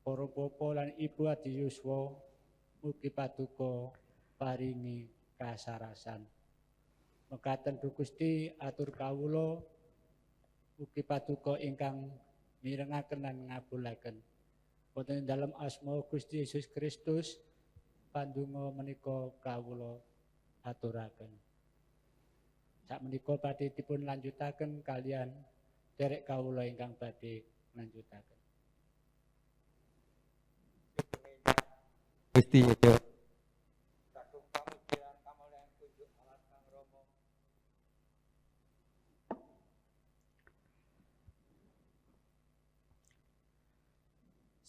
para bapa lan ibu Adi Yuswa, mugi Paduka paringi kasarasan. Mekaten Duh Gusti atur kawula, mugi Paduka ingkang mirengaken lan ngabulaken. Wonten dalam asma Gusti Yesus Kristus pandonga menika kawula aturaken. Sakmenika badhe dipun lanjutaken kalian derek kawula ingkang badhe lanjutaken. Gusti Yesus saking pamujian kamulyan kunjuk Allah Sang Rama.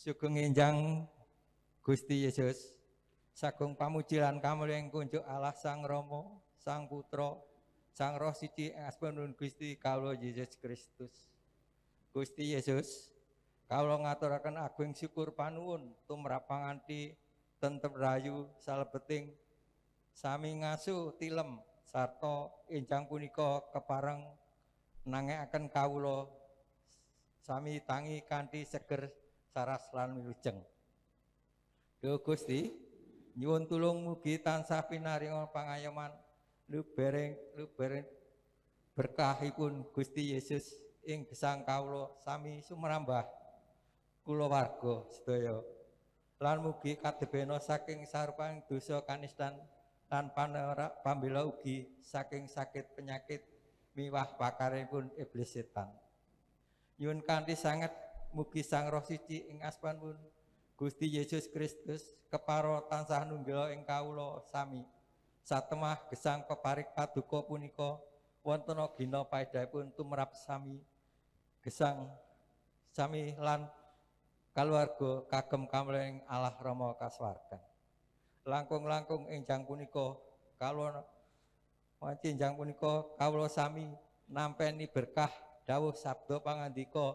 Sugeng enjang Gusti Yesus saking pamujian kamulyan kunjuk Allah Sang Rama, Sang Putra, Sang Roh Siji ing asmanipun Gusti kawula Yesus Kristus. Gusti Yesus, kawula ngaturaken agung syukur panuwun tumrap panganti tentrem rayu salebeting sami ngasu tilem sarta enjang punika kepareng nangekaken kawula sami tangi kanthi seger saras lan wilujeng. Duh Gusti, nyuwun tulung mugi tansah pinaringa pangayoman lubereng berkahipun Gusti Yesus ing gesang kawula sami sumrambah kulawarga sedaya. Lan mugi kadebena saking sarupaning dosa kanistan lan pambela ugi saking sakit penyakit miwah pakaripun iblis setan. Nyuwun kanthi sanget mugi Sang Roh Suci ing asmanipun Gusti Yesus Kristus keparo tansah nunggila ing kawula sami. Satemah gesang peparik paduka punika wonten gina paedahipun tumrap sami gesang sami lan kaluarga kagem kamulyaning Allah Rama kasuwargan. Langkung-langkung enjang punika kawula enjang punika kawula sami nampeni berkah dawuh sabda pangandika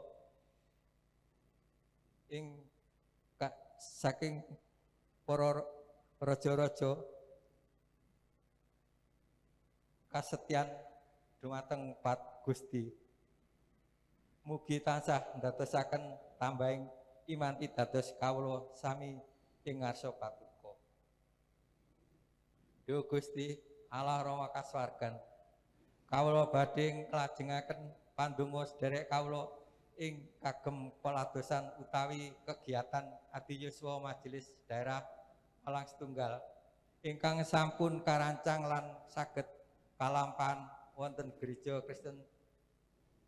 ing saking para raja-raja kasetyan dumateng Pat Gusti. Mugi tansah ndadosaken tambahing iman pitados kawula sami ing ngarsa patuko. Duh Gusti Allah Rama kasuwargan, kawula badhe nglajengaken pandonga sederek kawula ing kagem peladosan utawi kegiatan Adi Yuswa Majelis Daerah Malang Setunggal ingkang sampun karancang lan saged kalampahan wonten Gereja Kristen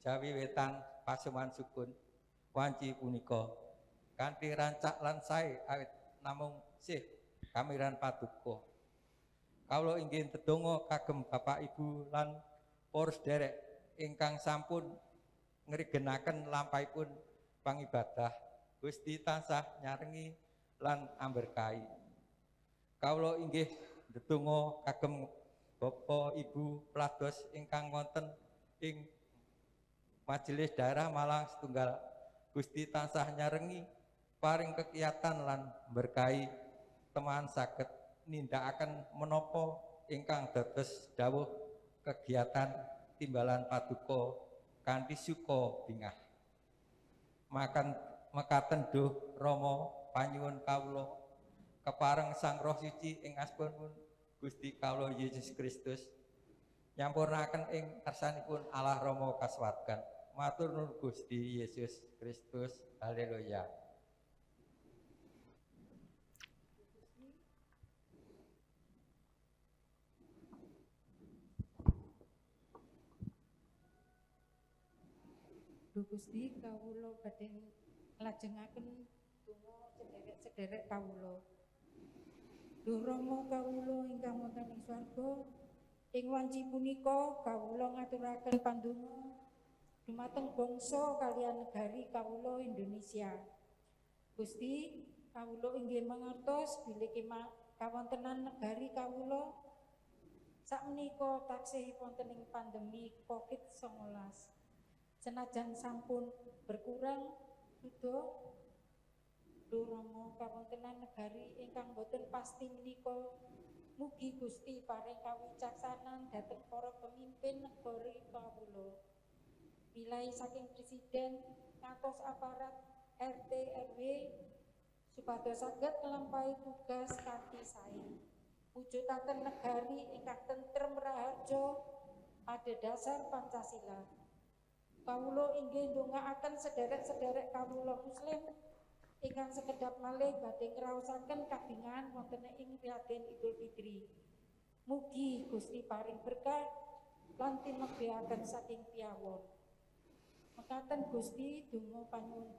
Jawi Wetan Paseman Sukun wanci punika kanthi rancak lan sae awit namung sih kamiran paduka. Kawula inggih ndedonga kagem Bapak Ibu lan para sederek ingkang sampun ngrigenaken lampahipun pangibadah. Gusti tansah nyarengi lan amberkahi. Kawula inggih ndedonga kagem Bapak Ibu pelados ingkang wonten ing Majelis Daerah Malang Setunggal. Gusti tansah nyarengi paring kekiyatan lan berkahi teman saged nindakaken menapa ingkang dados dawuh kegiatan timbalan paduka kanthi suka bingah. Mekaten duh Rama panyuwun kawula kepareng Sang Roh Suci ing asmanipun Gusti kawula Yesus Kristus nyampurnaken ing kersanipun Allah Rama kasuwargan. Matur nuwun Gusti Yesus Kristus. Haleluya. Duh Gusti kawula badhe nglajengaken donga sederek-sederek kawula. Duh Rama kawula ingkang wonten ing swarga, ing wanci punika kawula ngaturaken pandonga dumateng bangsa kaliyan negari kawula Indonesia. Gusti kawula inggih mangertos bilih kawontenan negari kawula sakmenika taksih wonten ing pandemi COVID-19. Senajan sampun berkurang duda Duh Rama kawontenan negari ingkang boten pasti menika mugi Gusti paring kawicaksanan dhateng para pemimpin negari kawula. Mulai saking presiden ngantos aparat RT RW supados saged nglampahi tugas kanthi sae. Wujudaken negari ingkang tentrem raharja adhedhasar Pancasila. Kawula inggih ndongaaken sederek-sederek kawula muslim ingkang sekedhap malih badhe ngraosaken kabingahan wonten ing Raden Idul Fitri. Mugi Gusti paring berkah lan tinebihaken saking piyawon. Mekaten Gusti donga panyuwun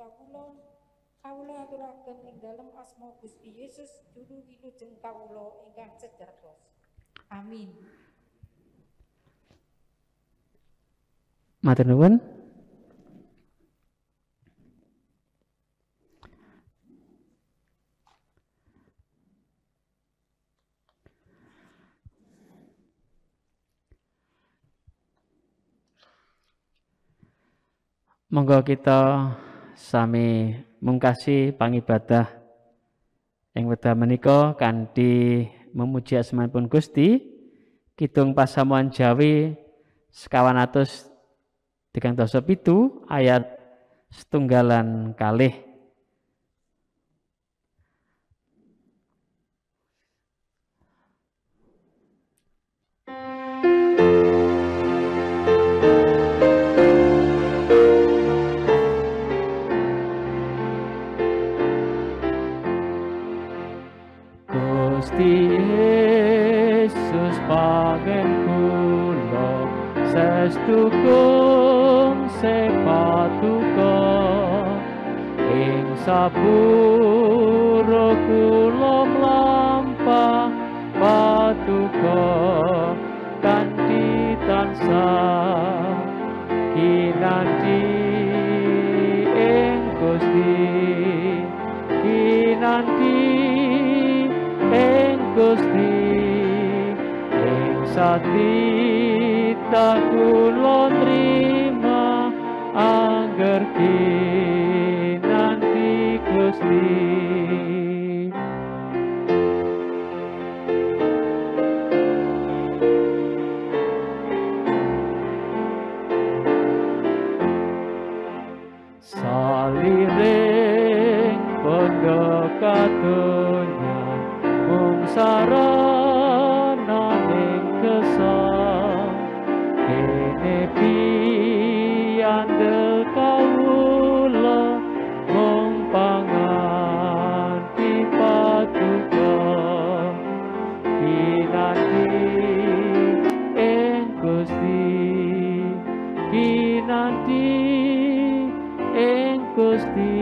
kawula aturaken ing dalem asma Gusti Yesus juru wilujeng kawula ingkang sejatos. Amin. Matur nuwun. Monggo kita sami mungkasi pangibadah ing wekdal menika kanthi memuji asmanipun Gusti. Kidung pasamuan Jawi 237 ayat 1 kalih. sepatuko ing sapuro kula mlampah patuko kanthi tansah kinanti ing Gusti kinanti ing Gusti ing satita kula nrima angger kinanti Gusti. Saliring pondok katunya mung sarana ning kesah kene piandel kawula mung panganti patuko kinanti ing Gusti kinanti ing Gusti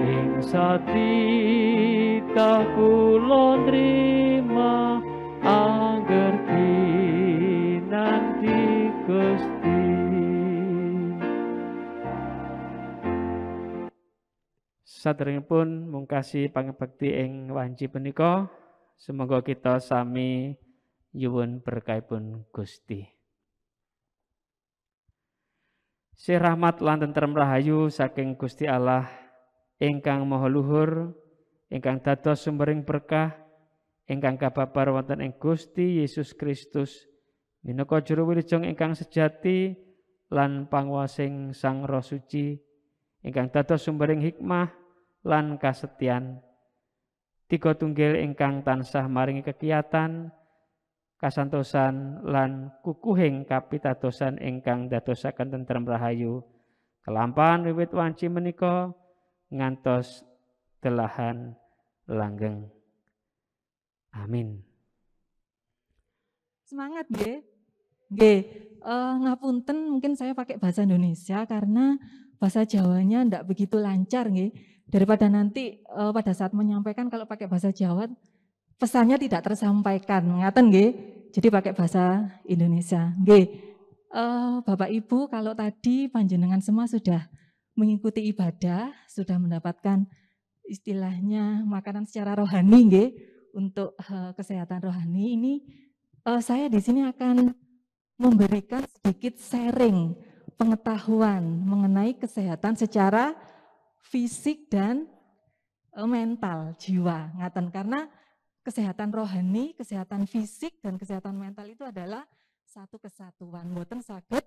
ing satita kula nrima angger kinanti Gusti. Saderengipun mungkasi pangabekti ing wanci punika, semoga kita sami nyuwun berkahipun Gusti. Si rahmat lan tentrem rahayu saking Gusti Allah ingkang maha luhur, ingkang dados sumbering berkah, ingkang kababar wonten ing Gusti Yesus Kristus minangka juru wilujeng ingkang sejati lan panguwasing Sang Roh Suci, ingkang dados sumbering hikmah lan kasetyan, tiga tunggil ingkang tansah maringi kekiyatan kasantosan lan kukuhing kapitadosan ingkang dadosaken tentrem rahayu kelampahan wiwit wanci menika ngantos delahan langgeng. Amin. Semangat nggih. Nggih, ngapunten mungkin saya pakai bahasa Indonesia karena bahasa Jawanya ndak begitu lancar nggih. Daripada nanti pada saat menyampaikan kalau pakai bahasa Jawa pesannya tidak tersampaikan, ngaten nggih. Jadi pakai bahasa Indonesia. Nggih. Bapak Ibu, kalau tadi panjenengan semua sudah mengikuti ibadah, sudah mendapatkan istilahnya makanan secara rohani nggih untuk kesehatan rohani ini, saya di sini akan memberikan sedikit sharing pengetahuan mengenai kesehatan secara fisik dan mental jiwa, ngaten, karena kesehatan rohani, kesehatan fisik, dan kesehatan mental itu adalah satu kesatuan, mboten saged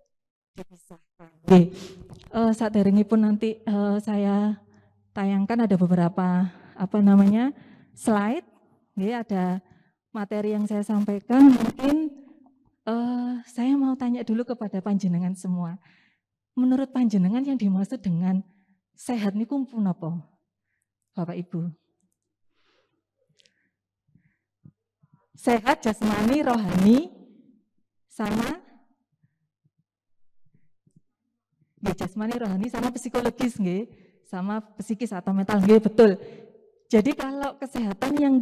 dipisahkan. Oke, saderengipun nanti saya tayangkan ada beberapa slide, ada materi yang saya sampaikan. Mungkin saya mau tanya dulu kepada panjenengan semua. Menurut panjenengan yang dimaksud dengan sehat niku pun apa, Bapak Ibu? Sehat jasmani, rohani, sama jasmani, rohani, sama psikologis nggih, sama psikis atau mental nggih, betul. Jadi kalau kesehatan yang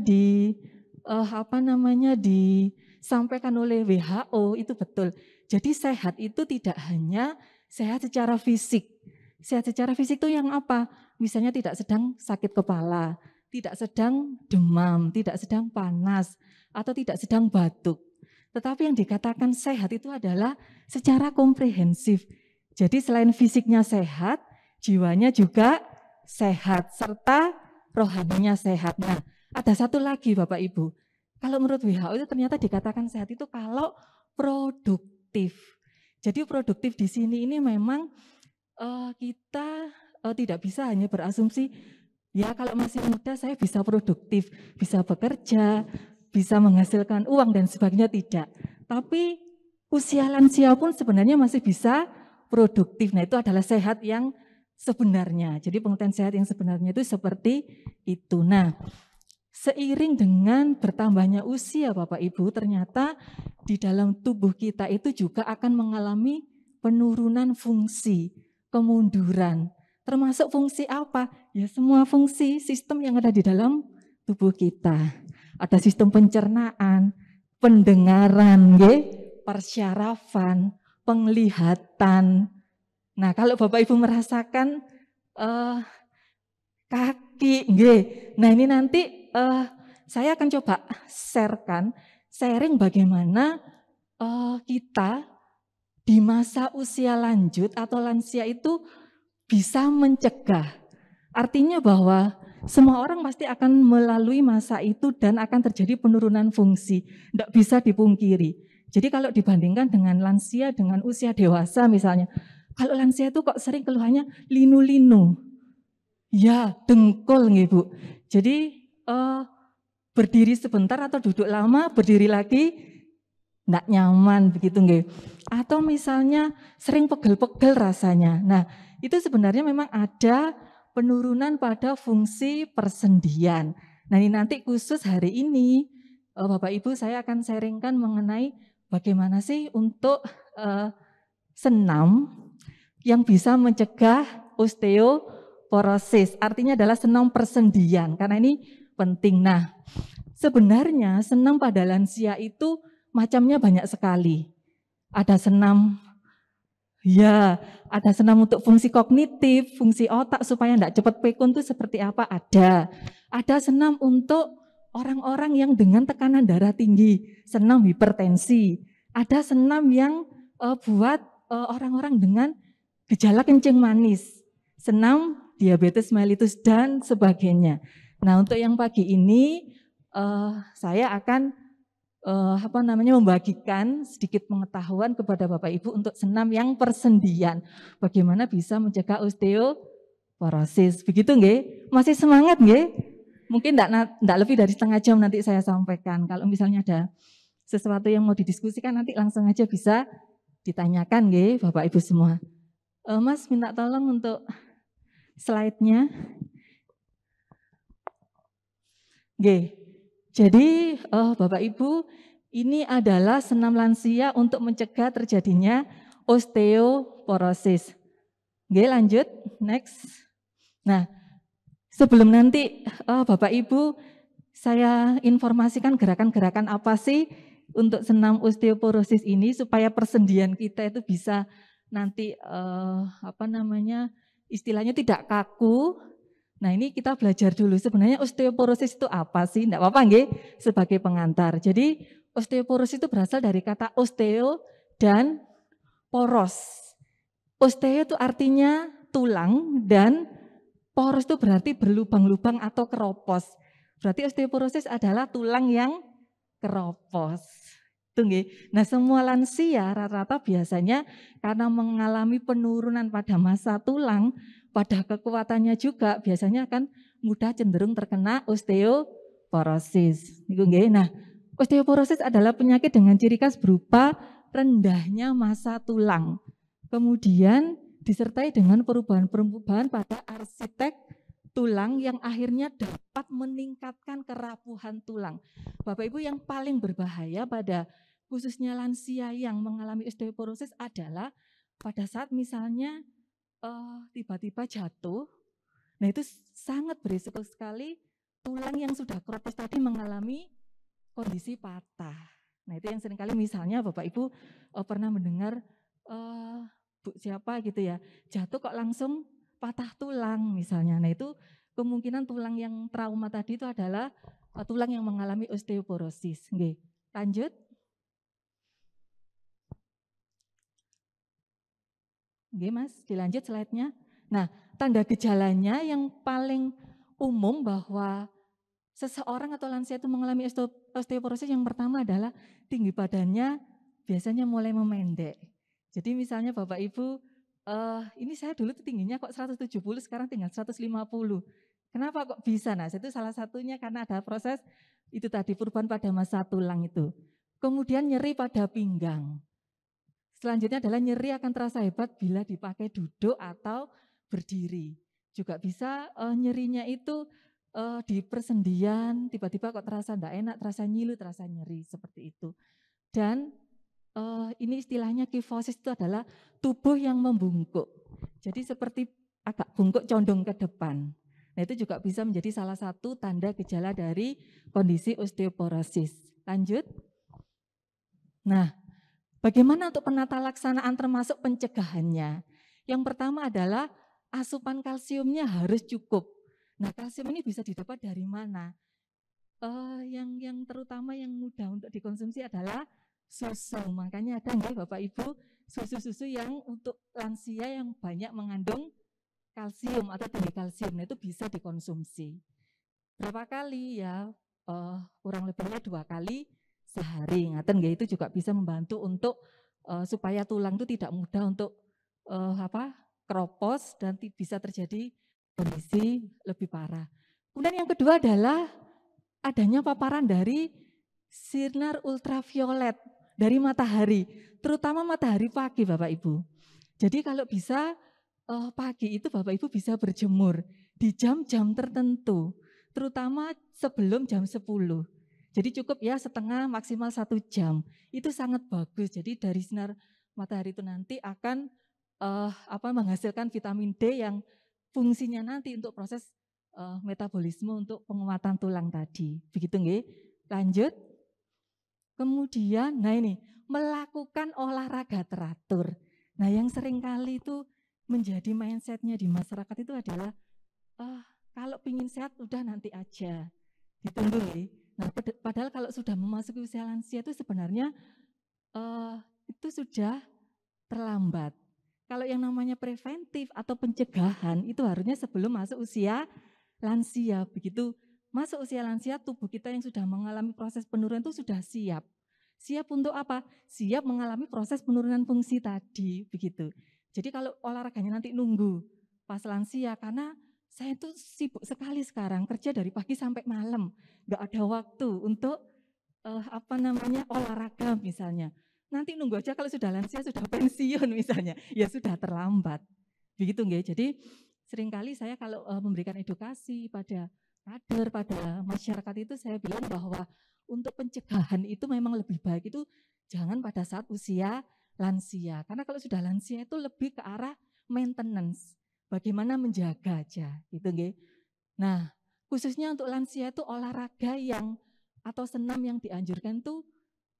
disampaikan oleh WHO itu betul. Jadi sehat itu tidak hanya sehat secara fisik. Sehat secara fisik itu yang apa? Misalnya tidak sedang sakit kepala, tidak sedang demam, tidak sedang panas, atau tidak sedang batuk. Tetapi yang dikatakan sehat itu adalah secara komprehensif. Jadi selain fisiknya sehat, jiwanya juga sehat, serta rohaninya sehat. Nah, ada satu lagi Bapak Ibu. Kalau menurut WHO itu ternyata dikatakan sehat itu kalau produktif. Jadi produktif di sini ini memang kita tidak bisa hanya berasumsi, ya kalau masih muda saya bisa produktif, bisa bekerja, bisa menghasilkan uang dan sebagainya, tidak. Tapi usia lansia pun sebenarnya masih bisa produktif. Nah, itu adalah sehat yang sebenarnya. Jadi pengertian sehat yang sebenarnya itu seperti itu. Nah, seiring dengan bertambahnya usia Bapak Ibu, ternyata di dalam tubuh kita itu juga akan mengalami penurunan fungsi, kemunduran. Termasuk fungsi apa? Ya semua fungsi sistem yang ada di dalam tubuh kita. Ada sistem pencernaan, pendengaran, persyarafan, penglihatan. Nah, kalau Bapak Ibu merasakan kaki, nah ini nanti saya akan coba sharing bagaimana kita di masa usia lanjut atau lansia itu bisa mencegah. Artinya bahwa semua orang pasti akan melalui masa itu dan akan terjadi penurunan fungsi. Tidak bisa dipungkiri. Jadi kalau dibandingkan dengan lansia, dengan usia dewasa misalnya. Kalau lansia itu kok sering keluhannya linu-linu. Ya, dengkul nih Bu. Jadi berdiri sebentar atau duduk lama, berdiri lagi, tidak nyaman begitu nggih. Atau misalnya sering pegel-pegel rasanya. Nah, itu sebenarnya memang ada penurunan pada fungsi persendian. Nah, ini nanti khusus hari ini Bapak Ibu saya akan sharingkan mengenai bagaimana sih untuk senam yang bisa mencegah osteoporosis. Artinya adalah senam persendian karena ini penting. Nah, sebenarnya senam pada lansia itu macamnya banyak sekali. Ada senam ada senam untuk fungsi kognitif, fungsi otak supaya tidak cepat pikun itu seperti apa ada. Ada senam untuk orang-orang yang dengan tekanan darah tinggi, senam hipertensi. Ada senam yang buat orang-orang dengan gejala kencing manis, senam diabetes mellitus dan sebagainya. Nah, untuk yang pagi ini saya akan membagikan sedikit pengetahuan kepada Bapak Ibu untuk senam yang persendian. Bagaimana bisa mencegah osteoporosis. Begitu nggih? Masih semangat nggih? Mungkin enggak lebih dari setengah jam nanti saya sampaikan. Kalau misalnya ada sesuatu yang mau didiskusikan nanti langsung aja bisa ditanyakan nggih Bapak Ibu semua. Mas minta tolong untuk slide-nya. Nggih. Jadi Bapak Ibu, ini adalah senam lansia untuk mencegah terjadinya osteoporosis. Oke, lanjut, next. Nah, sebelum nanti Bapak Ibu, saya informasikan gerakan-gerakan apa sih untuk senam osteoporosis ini supaya persendian kita itu bisa nanti istilahnya tidak kaku. Nah, ini kita belajar dulu sebenarnya osteoporosis itu apa sih? Enggak apa-apa nggih sebagai pengantar. Jadi osteoporosis itu berasal dari kata osteo dan poros. Osteo itu artinya tulang dan poros itu berarti berlubang-lubang atau keropos. Berarti osteoporosis adalah tulang yang keropos. Itu nggih. Nah, semua lansia rata-rata biasanya karena mengalami penurunan pada massa tulang, pada kekuatannya juga biasanya akan mudah cenderung terkena osteoporosis. Nah, osteoporosis adalah penyakit dengan ciri khas berupa rendahnya massa tulang. Kemudian disertai dengan perubahan-perubahan pada arsitek tulang yang akhirnya dapat meningkatkan kerapuhan tulang. Bapak Ibu, yang paling berbahaya pada khususnya lansia yang mengalami osteoporosis adalah pada saat misalnya tiba-tiba jatuh, nah itu sangat berisiko sekali tulang yang sudah keropos tadi mengalami kondisi patah. Nah itu yang seringkali misalnya Bapak Ibu pernah mendengar Bu siapa gitu ya, jatuh kok langsung patah tulang misalnya. Nah itu kemungkinan tulang yang trauma tadi itu adalah tulang yang mengalami osteoporosis. Oke, lanjut. Oke Mas, dilanjut slide-nya. Nah, tanda gejalanya yang paling umum bahwa seseorang atau lansia itu mengalami osteoporosis yang pertama adalah tinggi badannya biasanya mulai memendek. Jadi misalnya Bapak Ibu, ini saya dulu tuh tingginya kok 170, sekarang tinggal 150. Kenapa kok bisa? Nah, itu salah satunya karena ada proses itu tadi perubahan pada massa tulang itu. Kemudian nyeri pada pinggang. Selanjutnya adalah nyeri akan terasa hebat bila dipakai duduk atau berdiri. Juga bisa nyerinya itu di persendian, tiba-tiba kok terasa enggak enak, terasa nyilu, terasa nyeri, seperti itu. Dan ini istilahnya kifosis itu adalah tubuh yang membungkuk. Jadi seperti agak bungkuk condong ke depan. Nah itu juga bisa menjadi salah satu tanda gejala dari kondisi osteoporosis. Lanjut. Nah, bagaimana untuk penata laksanaan termasuk pencegahannya? Yang pertama adalah asupan kalsiumnya harus cukup. Nah kalsium ini bisa didapat dari mana? Yang terutama yang mudah untuk dikonsumsi adalah susu. Makanya ada nggak Bapak Ibu susu-susu yang untuk lansia yang banyak mengandung kalsium atau tinggi kalsium. Nah itu bisa dikonsumsi. Berapa kali ya? Kurang lebihnya 2 kali sehari. Ngaten nggih, itu juga bisa membantu untuk supaya tulang itu tidak mudah untuk keropos dan bisa terjadi kondisi lebih parah. Kemudian yang kedua adalah adanya paparan dari sinar ultraviolet dari matahari, terutama matahari pagi Bapak Ibu. Jadi kalau bisa pagi itu Bapak Ibu bisa berjemur di jam-jam tertentu, terutama sebelum jam 10. Jadi cukup ya setengah maksimal 1 jam, itu sangat bagus. Jadi dari sinar matahari itu nanti akan menghasilkan vitamin D yang fungsinya nanti untuk proses metabolisme untuk penguatan tulang tadi. Begitu nggih? Lanjut. Kemudian, nah ini, melakukan olahraga teratur. Nah yang sering kali itu menjadi mindsetnya di masyarakat itu adalah, kalau pingin sehat udah nanti aja, ditunggu ya. Nah padahal kalau sudah memasuki usia lansia itu sebenarnya itu sudah terlambat. Kalau yang namanya preventif atau pencegahan itu harusnya sebelum masuk usia lansia, begitu. Masuk usia lansia, tubuh kita yang sudah mengalami proses penurunan itu sudah siap. Siap untuk apa? Siap mengalami proses penurunan fungsi tadi, begitu. Jadi kalau olahraganya nanti nunggu pas lansia, karena saya tuh sibuk sekali sekarang, kerja dari pagi sampai malam, nggak ada waktu untuk olahraga misalnya. Nanti nunggu aja kalau sudah lansia, sudah pensiun misalnya, ya sudah terlambat. Begitu nggih. Jadi seringkali saya kalau memberikan edukasi pada kader, pada masyarakat itu saya bilang bahwa untuk pencegahan itu memang lebih baik itu jangan pada saat usia lansia. Karena kalau sudah lansia itu lebih ke arah maintenance, bagaimana menjaga aja gitu nggih. Nah, khususnya untuk lansia itu olahraga yang atau senam yang dianjurkan itu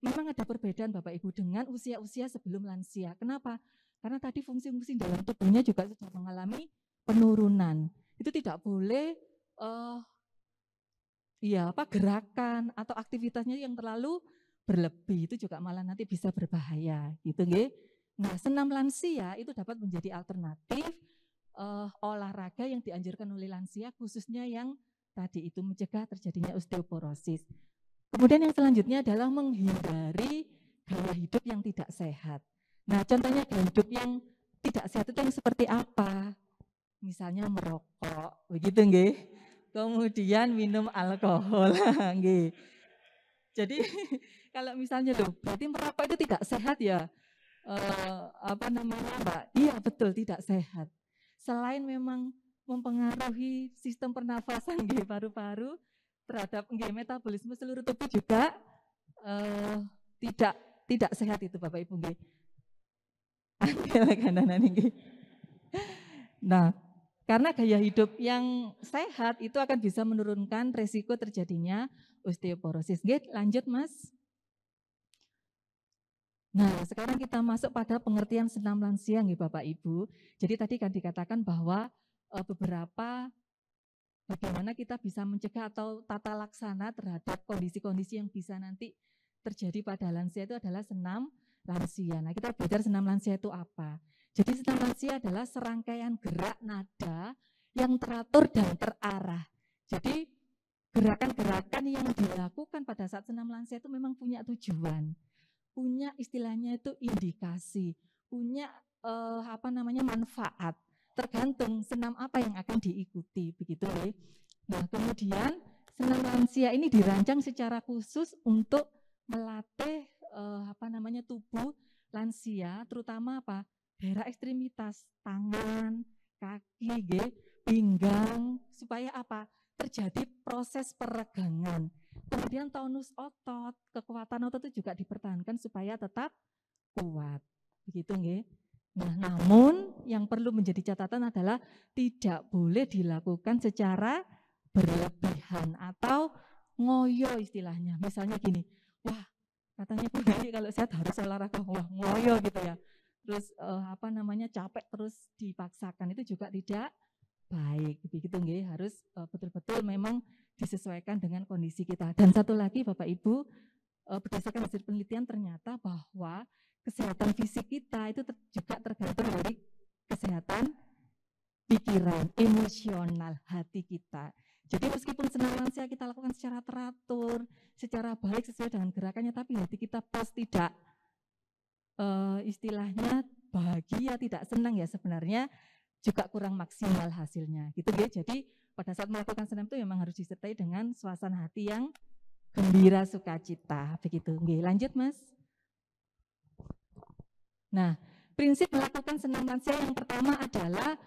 memang ada perbedaan Bapak Ibu dengan usia-usia sebelum lansia. Kenapa? Karena tadi fungsi-fungsi dalam tubuhnya juga sudah mengalami penurunan. Itu tidak boleh gerakan atau aktivitasnya yang terlalu berlebih, itu juga malah nanti bisa berbahaya gitu nggih. Nah, senam lansia itu dapat menjadi alternatif olahraga yang dianjurkan oleh lansia, khususnya yang tadi itu mencegah terjadinya osteoporosis. Kemudian yang selanjutnya adalah menghindari gaya hidup yang tidak sehat. Nah, contohnya gaya hidup yang tidak sehat itu yang seperti apa? Misalnya merokok, begitu nggih. Kemudian minum alkohol, nggih. Jadi kalau misalnya berarti merokok itu tidak sehat ya? Mbak? Iya betul, tidak sehat. Selain memang mempengaruhi sistem pernafasan nggih, paru-paru terhadap metabolisme seluruh tubuh juga tidak sehat itu Bapak Ibu nggih. Nah, karena gaya hidup yang sehat itu akan bisa menurunkan resiko terjadinya osteoporosis. Nggih, lanjut Mas. Nah, sekarang kita masuk pada pengertian senam lansia nggih Bapak Ibu. Jadi tadi kan dikatakan bahwa beberapa bagaimana kita bisa mencegah atau tata laksana terhadap kondisi-kondisi yang bisa nanti terjadi pada lansia itu adalah senam lansia. Nah, kita belajar senam lansia itu apa? Jadi senam lansia adalah serangkaian gerak nada yang teratur dan terarah. Jadi gerakan-gerakan yang dilakukan pada saat senam lansia itu memang punya tujuan, punya istilahnya itu indikasi, punya manfaat. Tergantung senam apa yang akan diikuti, begitu ya. Nah, kemudian senam lansia ini dirancang secara khusus untuk melatih tubuh lansia, terutama daerah ekstremitas, tangan, kaki, pinggang, supaya terjadi proses peregangan. Kemudian tonus otot, kekuatan otot itu juga dipertahankan supaya tetap kuat. Begitu nggih. Nah, namun yang perlu menjadi catatan adalah tidak boleh dilakukan secara berlebihan atau ngoyo istilahnya. Misalnya gini, wah katanya Bu Nani kalau sehat harus olahraga, wah ngoyo gitu ya. Terus capek terus dipaksakan, itu juga tidak baik. Begitu nggih, harus betul-betul memang disesuaikan dengan kondisi kita. Dan satu lagi Bapak Ibu, berdasarkan hasil penelitian ternyata bahwa kesehatan fisik kita itu juga tergantung dari kesehatan pikiran, emosional, hati kita. Jadi meskipun senam lansia kita lakukan secara teratur, secara baik sesuai dengan gerakannya, tapi hati kita pas tidak istilahnya bahagia, tidak senang ya sebenarnya juga kurang maksimal hasilnya. Gitu ya. Jadi pada saat melakukan senam itu memang harus disertai dengan suasana hati yang gembira, sukacita. Begitu. Oke, lanjut Mas. Nah, prinsip melakukan senam lansia yang pertama adalah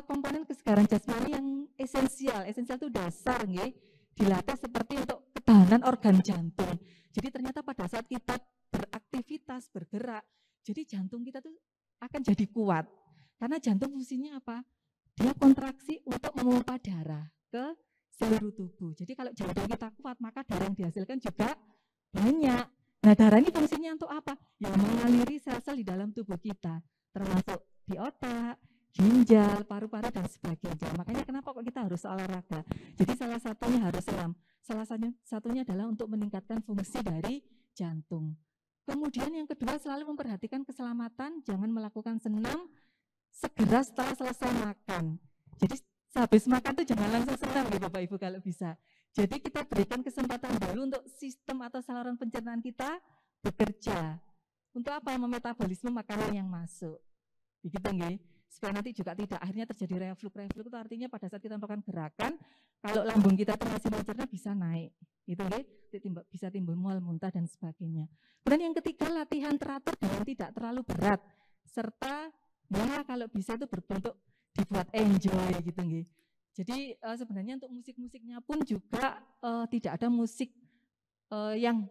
komponen kesegaran jasmani yang esensial. Esensial itu dasar, nggih. Dilatih seperti untuk ketahanan organ jantung. Jadi ternyata pada saat kita beraktivitas, bergerak, jadi jantung kita tuh akan jadi kuat. Karena jantung fungsinya apa? Dia kontraksi untuk memompa darah ke seluruh tubuh. Jadi kalau jantung kita kuat, maka darah yang dihasilkan juga banyak. Nah, darah ini fungsinya untuk apa? Ya mengaliri sel-sel di dalam tubuh kita, termasuk di otak, ginjal, paru-paru dan sebagainya. Makanya kenapa kok kita harus olahraga? Jadi salah satunya harus senam. Salah satunya adalah untuk meningkatkan fungsi dari jantung. Kemudian yang kedua, selalu memperhatikan keselamatan, jangan melakukan senam segera setelah selesai makan. Jadi sehabis makan itu jangan langsung senam ya Bapak Ibu kalau bisa. Jadi kita berikan kesempatan dulu untuk sistem atau saluran pencernaan kita bekerja. Untuk apa? Memetabolisme makanan yang masuk. Begitu nggih? Supaya nanti juga tidak akhirnya terjadi reflux. Reflux itu artinya pada saat kita melakukan gerakan, kalau lambung kita masih mencerna bisa naik. Gitu nggih? Bisa timbul mual, muntah dan sebagainya. Kemudian yang ketiga, latihan teratur dengan tidak terlalu berat. Serta ya kalau bisa itu berbentuk dibuat enjoy gitu nggih. Jadi sebenarnya untuk musik-musiknya pun juga tidak ada musik yang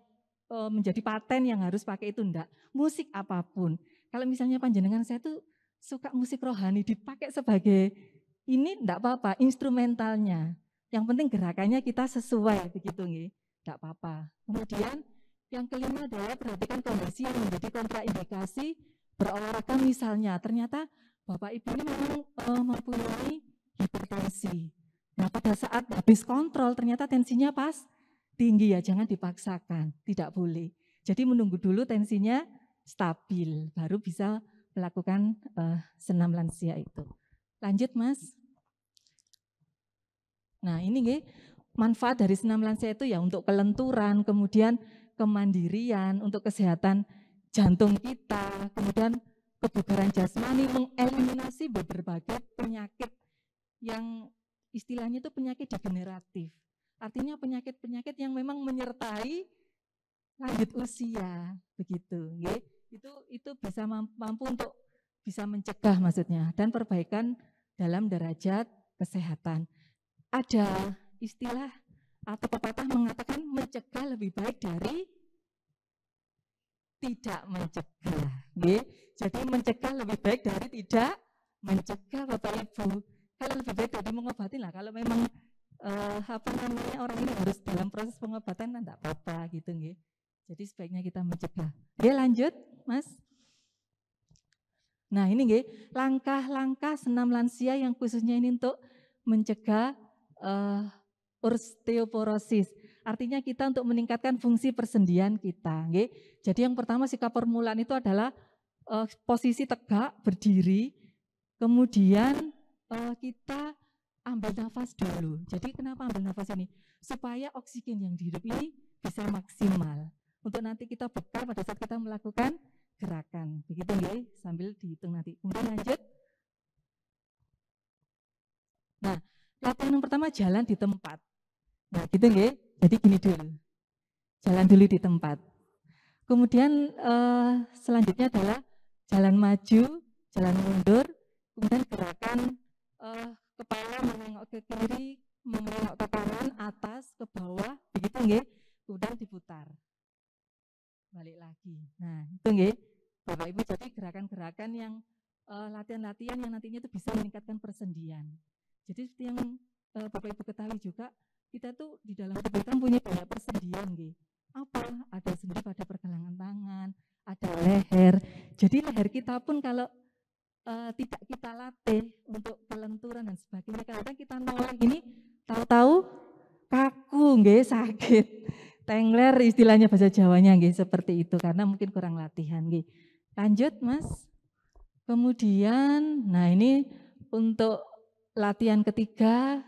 menjadi paten yang harus pakai itu, enggak. Musik apapun. Kalau misalnya panjenengan saya tuh suka musik rohani dipakai sebagai ini enggak apa-apa, instrumentalnya. Yang penting gerakannya kita sesuai begitu nggih. Enggak apa-apa. Kemudian yang kelima adalah perhatikan kondisi yang menjadi kontraindikasi berolahraga, misalnya ternyata Bapak Ibu ini memang mempunyai hipertensi. Nah, pada saat habis kontrol ternyata tensinya pas tinggi ya, jangan dipaksakan, tidak boleh. Jadi menunggu dulu tensinya stabil, baru bisa melakukan senam lansia itu. Lanjut Mas. Nah ini nggih, manfaat dari senam lansia itu ya untuk kelenturan, kemudian kemandirian, untuk kesehatan jantung kita, kemudian kebugaran jasmani, mengeliminasi berbagai penyakit yang istilahnya itu penyakit degeneratif. Artinya penyakit-penyakit yang memang menyertai lanjut usia, begitu. Itu bisa mampu untuk bisa mencegah maksudnya, dan perbaikan dalam derajat kesehatan. Ada istilah atau pepatah mengatakan mencegah lebih baik dari tidak mencegah. Jadi mencegah lebih baik dari tidak mencegah Bapak Ibu. Kalau lebih baik dari mengobati lah. Kalau memang orang ini harus dalam proses pengobatan, enggak apa-apa gitu nggih. Jadi sebaiknya kita mencegah. Lanjut, Mas. Nah, ini nggih, langkah-langkah senam lansia yang khususnya ini untuk mencegah osteoporosis. Artinya kita untuk meningkatkan fungsi persendian kita, nggih. Jadi yang pertama sikap permulaan itu adalah posisi tegak, berdiri. Kemudian kita ambil nafas dulu. Jadi kenapa ambil nafas ini? Supaya oksigen yang dihirup ini bisa maksimal. Untuk nanti kita bekal pada saat kita melakukan gerakan. Begitu ya, sambil dihitung nanti. Kemudian lanjut. Nah, latihan yang pertama jalan di tempat. Nah, gitu nggih. Jadi gini dulu. Jalan dulu di tempat. Kemudian selanjutnya adalah jalan maju, jalan mundur, kemudian gerakan kepala menengok ke kiri, menengok ke kanan, atas, ke bawah, begitu nggih. Kemudian diputar. Balik lagi. Nah, itu nggih. Bapak Ibu, jadi gerakan-gerakan yang latihan-latihan yang nantinya itu bisa meningkatkan persendian. Jadi seperti yang Bapak Ibu ketahui juga, kita tuh di dalam tubuh kita punya banyak persendian, gitu. Apa? Ada sendi pada pergelangan tangan, ada leher. Jadi leher kita pun kalau tidak kita latih untuk kelenturan dan sebagainya, kadang kita nolak ini, tahu-tahu kaku, nggih, sakit. Tengler istilahnya bahasa Jawanya, nggih, seperti itu karena mungkin kurang latihan, nggih. Lanjut, Mas. Kemudian, nah ini untuk latihan ketiga.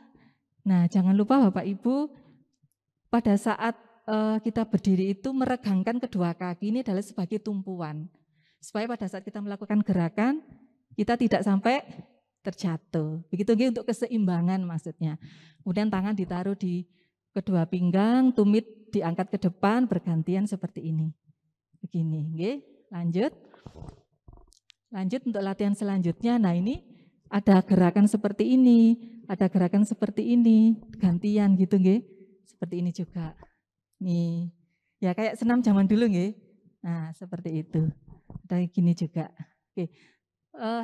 Nah, jangan lupa Bapak Ibu, pada saat kita berdiri itu meregangkan kedua kaki ini adalah sebagai tumpuan. Supaya pada saat kita melakukan gerakan, kita tidak sampai terjatuh. Begitu nggih, untuk keseimbangan maksudnya. Kemudian tangan ditaruh di kedua pinggang, tumit diangkat ke depan, bergantian seperti ini. Begini, nggih. Lanjut. Lanjut untuk latihan selanjutnya. Nah, ini ada gerakan seperti ini, ada gerakan seperti ini, gantian gitu nggih. Seperti ini juga. Nih. Ya kayak senam zaman dulu nggih. Nah, seperti itu. Ada gini juga. Oke.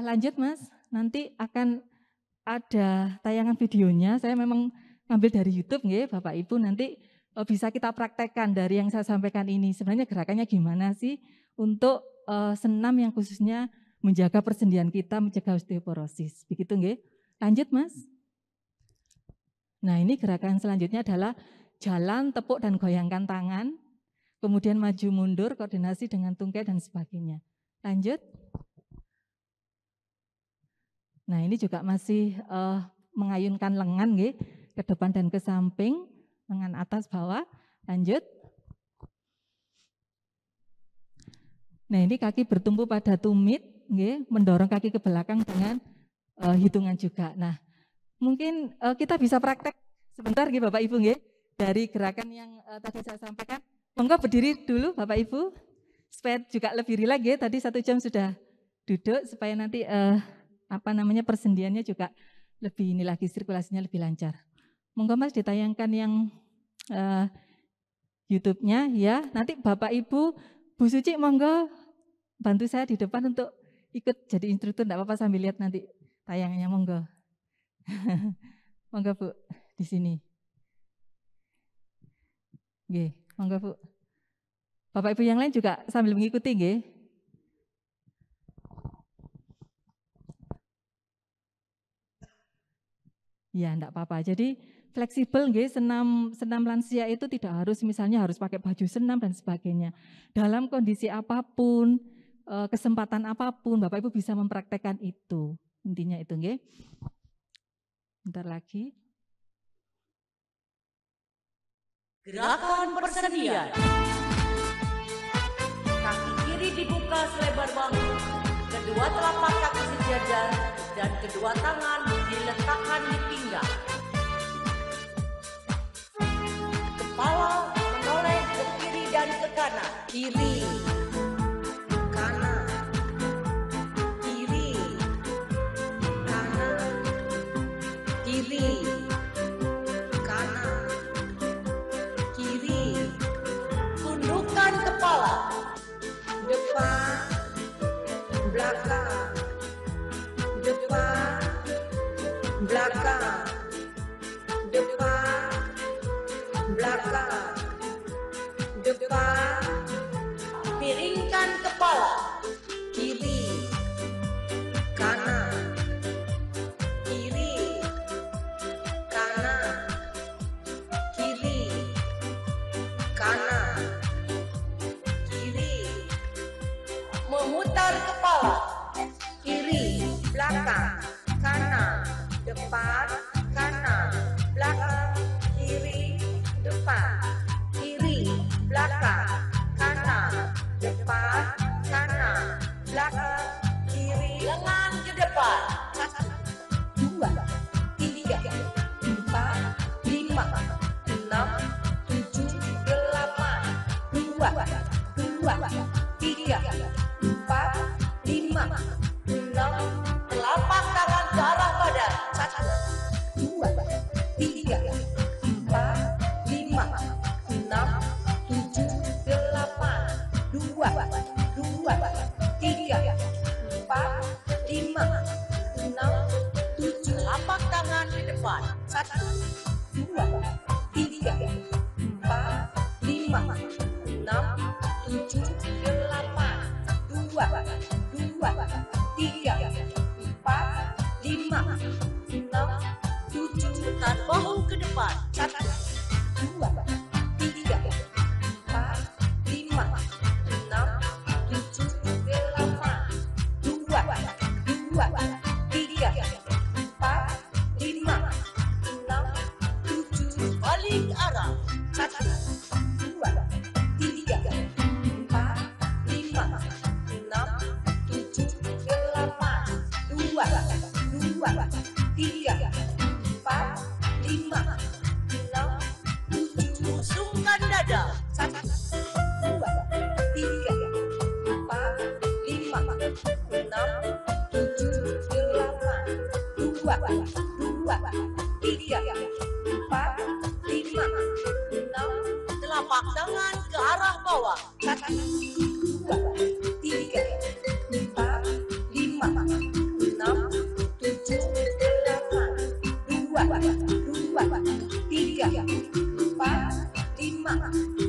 Lanjut, Mas. Nanti akan ada tayangan videonya. Saya memang ngambil dari YouTube nggih, Bapak Ibu. Nanti bisa kita praktekkan dari yang saya sampaikan ini. Sebenarnya gerakannya gimana sih untuk senam yang khususnya menjaga persendian kita, mencegah osteoporosis. Begitu nggih? Lanjut, Mas. Nah, ini gerakan selanjutnya adalah jalan, tepuk dan goyangkan tangan. Kemudian maju mundur, koordinasi dengan tungkai dan sebagainya. Lanjut. Nah, ini juga masih mengayunkan lengan nggih, ke depan dan ke samping, lengan atas bawah. Lanjut. Nah, ini kaki bertumpu pada tumit, nggih, mendorong kaki ke belakang dengan hitungan juga. Nah, mungkin kita bisa praktek sebentar nggih Bapak Ibu nggih, dari gerakan yang tadi saya sampaikan. Monggo berdiri dulu Bapak Ibu, supaya juga lebih rileks nggih. Tadi 1 jam sudah duduk, supaya nanti persendiannya juga lebih ini lagi, sirkulasinya lebih lancar. Monggo Mas ditayangkan yang YouTube-nya ya. Nanti Bapak Ibu, Bu Suci monggo bantu saya di depan untuk ikut jadi instruktur, enggak apa-apa, sambil lihat nanti tayangannya, monggo. Monggo Bu, di sini. Nggih, monggo Bu. Bapak Ibu yang lain juga sambil mengikuti nggih. Ya, enggak apa-apa. Jadi fleksibel nggih, senam lansia itu tidak harus misalnya harus pakai baju senam dan sebagainya. Dalam kondisi apapun, kesempatan apapun, Bapak Ibu bisa mempraktekkan itu. Intinya itu nggih. Bentar lagi. Gerakan persendian. Kaki kiri dibuka selebar bahu, kedua telapak kaki sejajar dan kedua tangan diletakkan di pinggang. Kepala menoleh ke kiri dan ke kanan. Kiri, kanan, kiri, kanan, kiri, kanan, kiri. Tundukkan kepala, depan, belakang, depan, belakang, depan, belakang, depan. Miringkan kepala, kiri, kanan, kiri, kanan, kiri, kanan, kiri. Memutar kepala, kiri, belakang, kanan, depan, kanan, belakang, kiri, depan, kiri, belakang, kanan, depan, kanan, belakang, kiri, lengan ke depan. 1, 2, 3, 4, 5, 6, 7, 8, 2, 3, 4, 5, 6, telapak 3, 4, 5, 6, 7, balik arah. 1, 2, 3, 4, 5, 6, 7, 8, 2, 3, 4, 5, 6, 7, pusungkan dada. 1, 2, 3, 4, 5, 6, 7, 8, 2, 3, 4, 5, 6, telapak tangan ke arah bawah. 1, 2, 3, 4, 5, 6, 7, 8, 2, 3, 4, 5,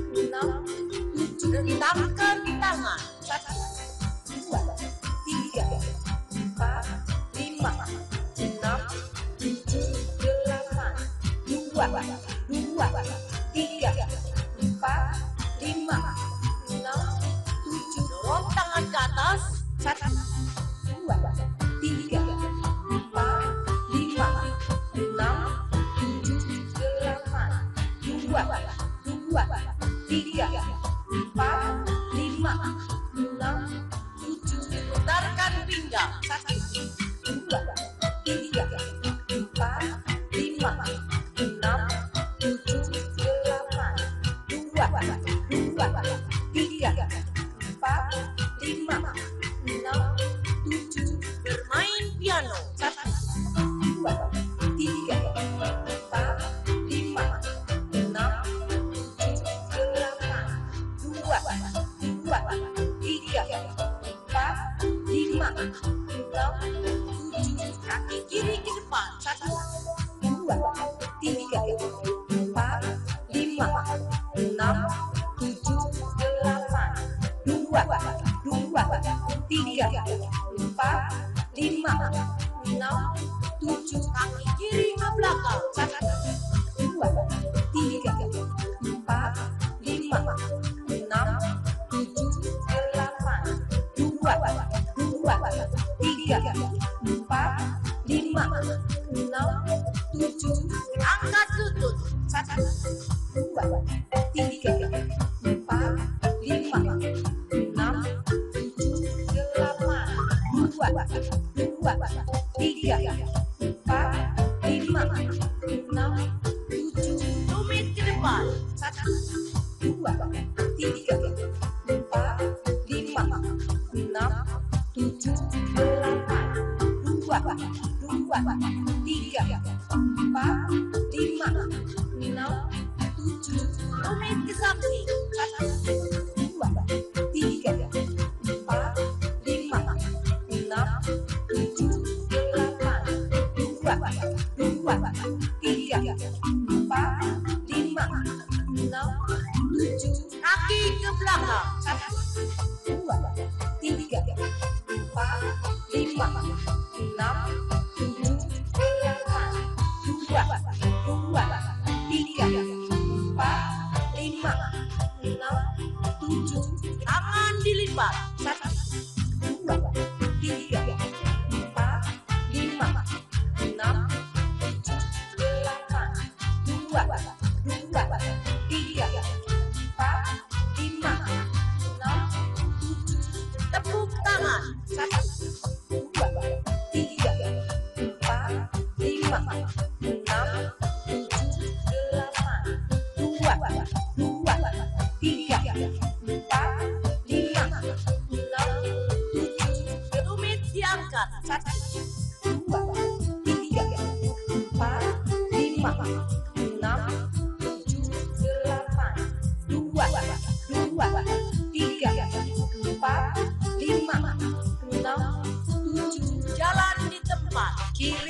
6, 7, rentangkan tangan. 1, 2, 3, 4, 5, 6, 7, 8, 2, 3, 4, 5, 6, 7, dorong tangan ke atas. 1, 2, 3, 4, 5, 6, 7, 8, 2, 3, 4, 5, 6, 7, putarkan pinggang. 1, 2, 3, 4, 5, 6, 7, 8, 2, 3, 4, 5, 6, 7, bermain piano. 1, 2, 3, 4, 5, 6, 7, 8, 2, 3, 4, 5, 6, 7, kaki kiri ke depan. 1, 2, 3, 4, 5, 6, 7, 8, 2, 3, 4, 5, 6, 7, kaki kiri ke belakang. 1, 2, 3, 4, 5, 6, 7, 8, 2, 3, 4, 5, 6, 7, angkat lutut. 1, 2, 3, 4, 5, 6, 7, 8, 2, 3, 4, 5, 6, 7, tumit ke depan. 1, 2, 3, 4, 5, 6, 7, 8, 2, 3, 4, 5, 6, 7, tumit ke samping. 1, 2, 3, 4, 5, 6, 7, 8, 2, 3, 4, 5, 6, 7, kaki ke belakang. 1, 2, 3, 4, 5, 6, 7, 8, 2, 3, 4, 5, 6, 7, tangan dilipat. 1, 2, 3, 4, 5, 6, 7, 8, 2, 3, 4, 5, 6, 7, tepuk tangan. 1, 2, 3, 4, 5, 6, 7, 8, 2, 3, 4, 5, 6, 7, tumit diangkat. 1, 2, 3, 4, 5, 6, 7, 8, 2, 3, 4, 5, 6, 7, jalan di tempat. Kiri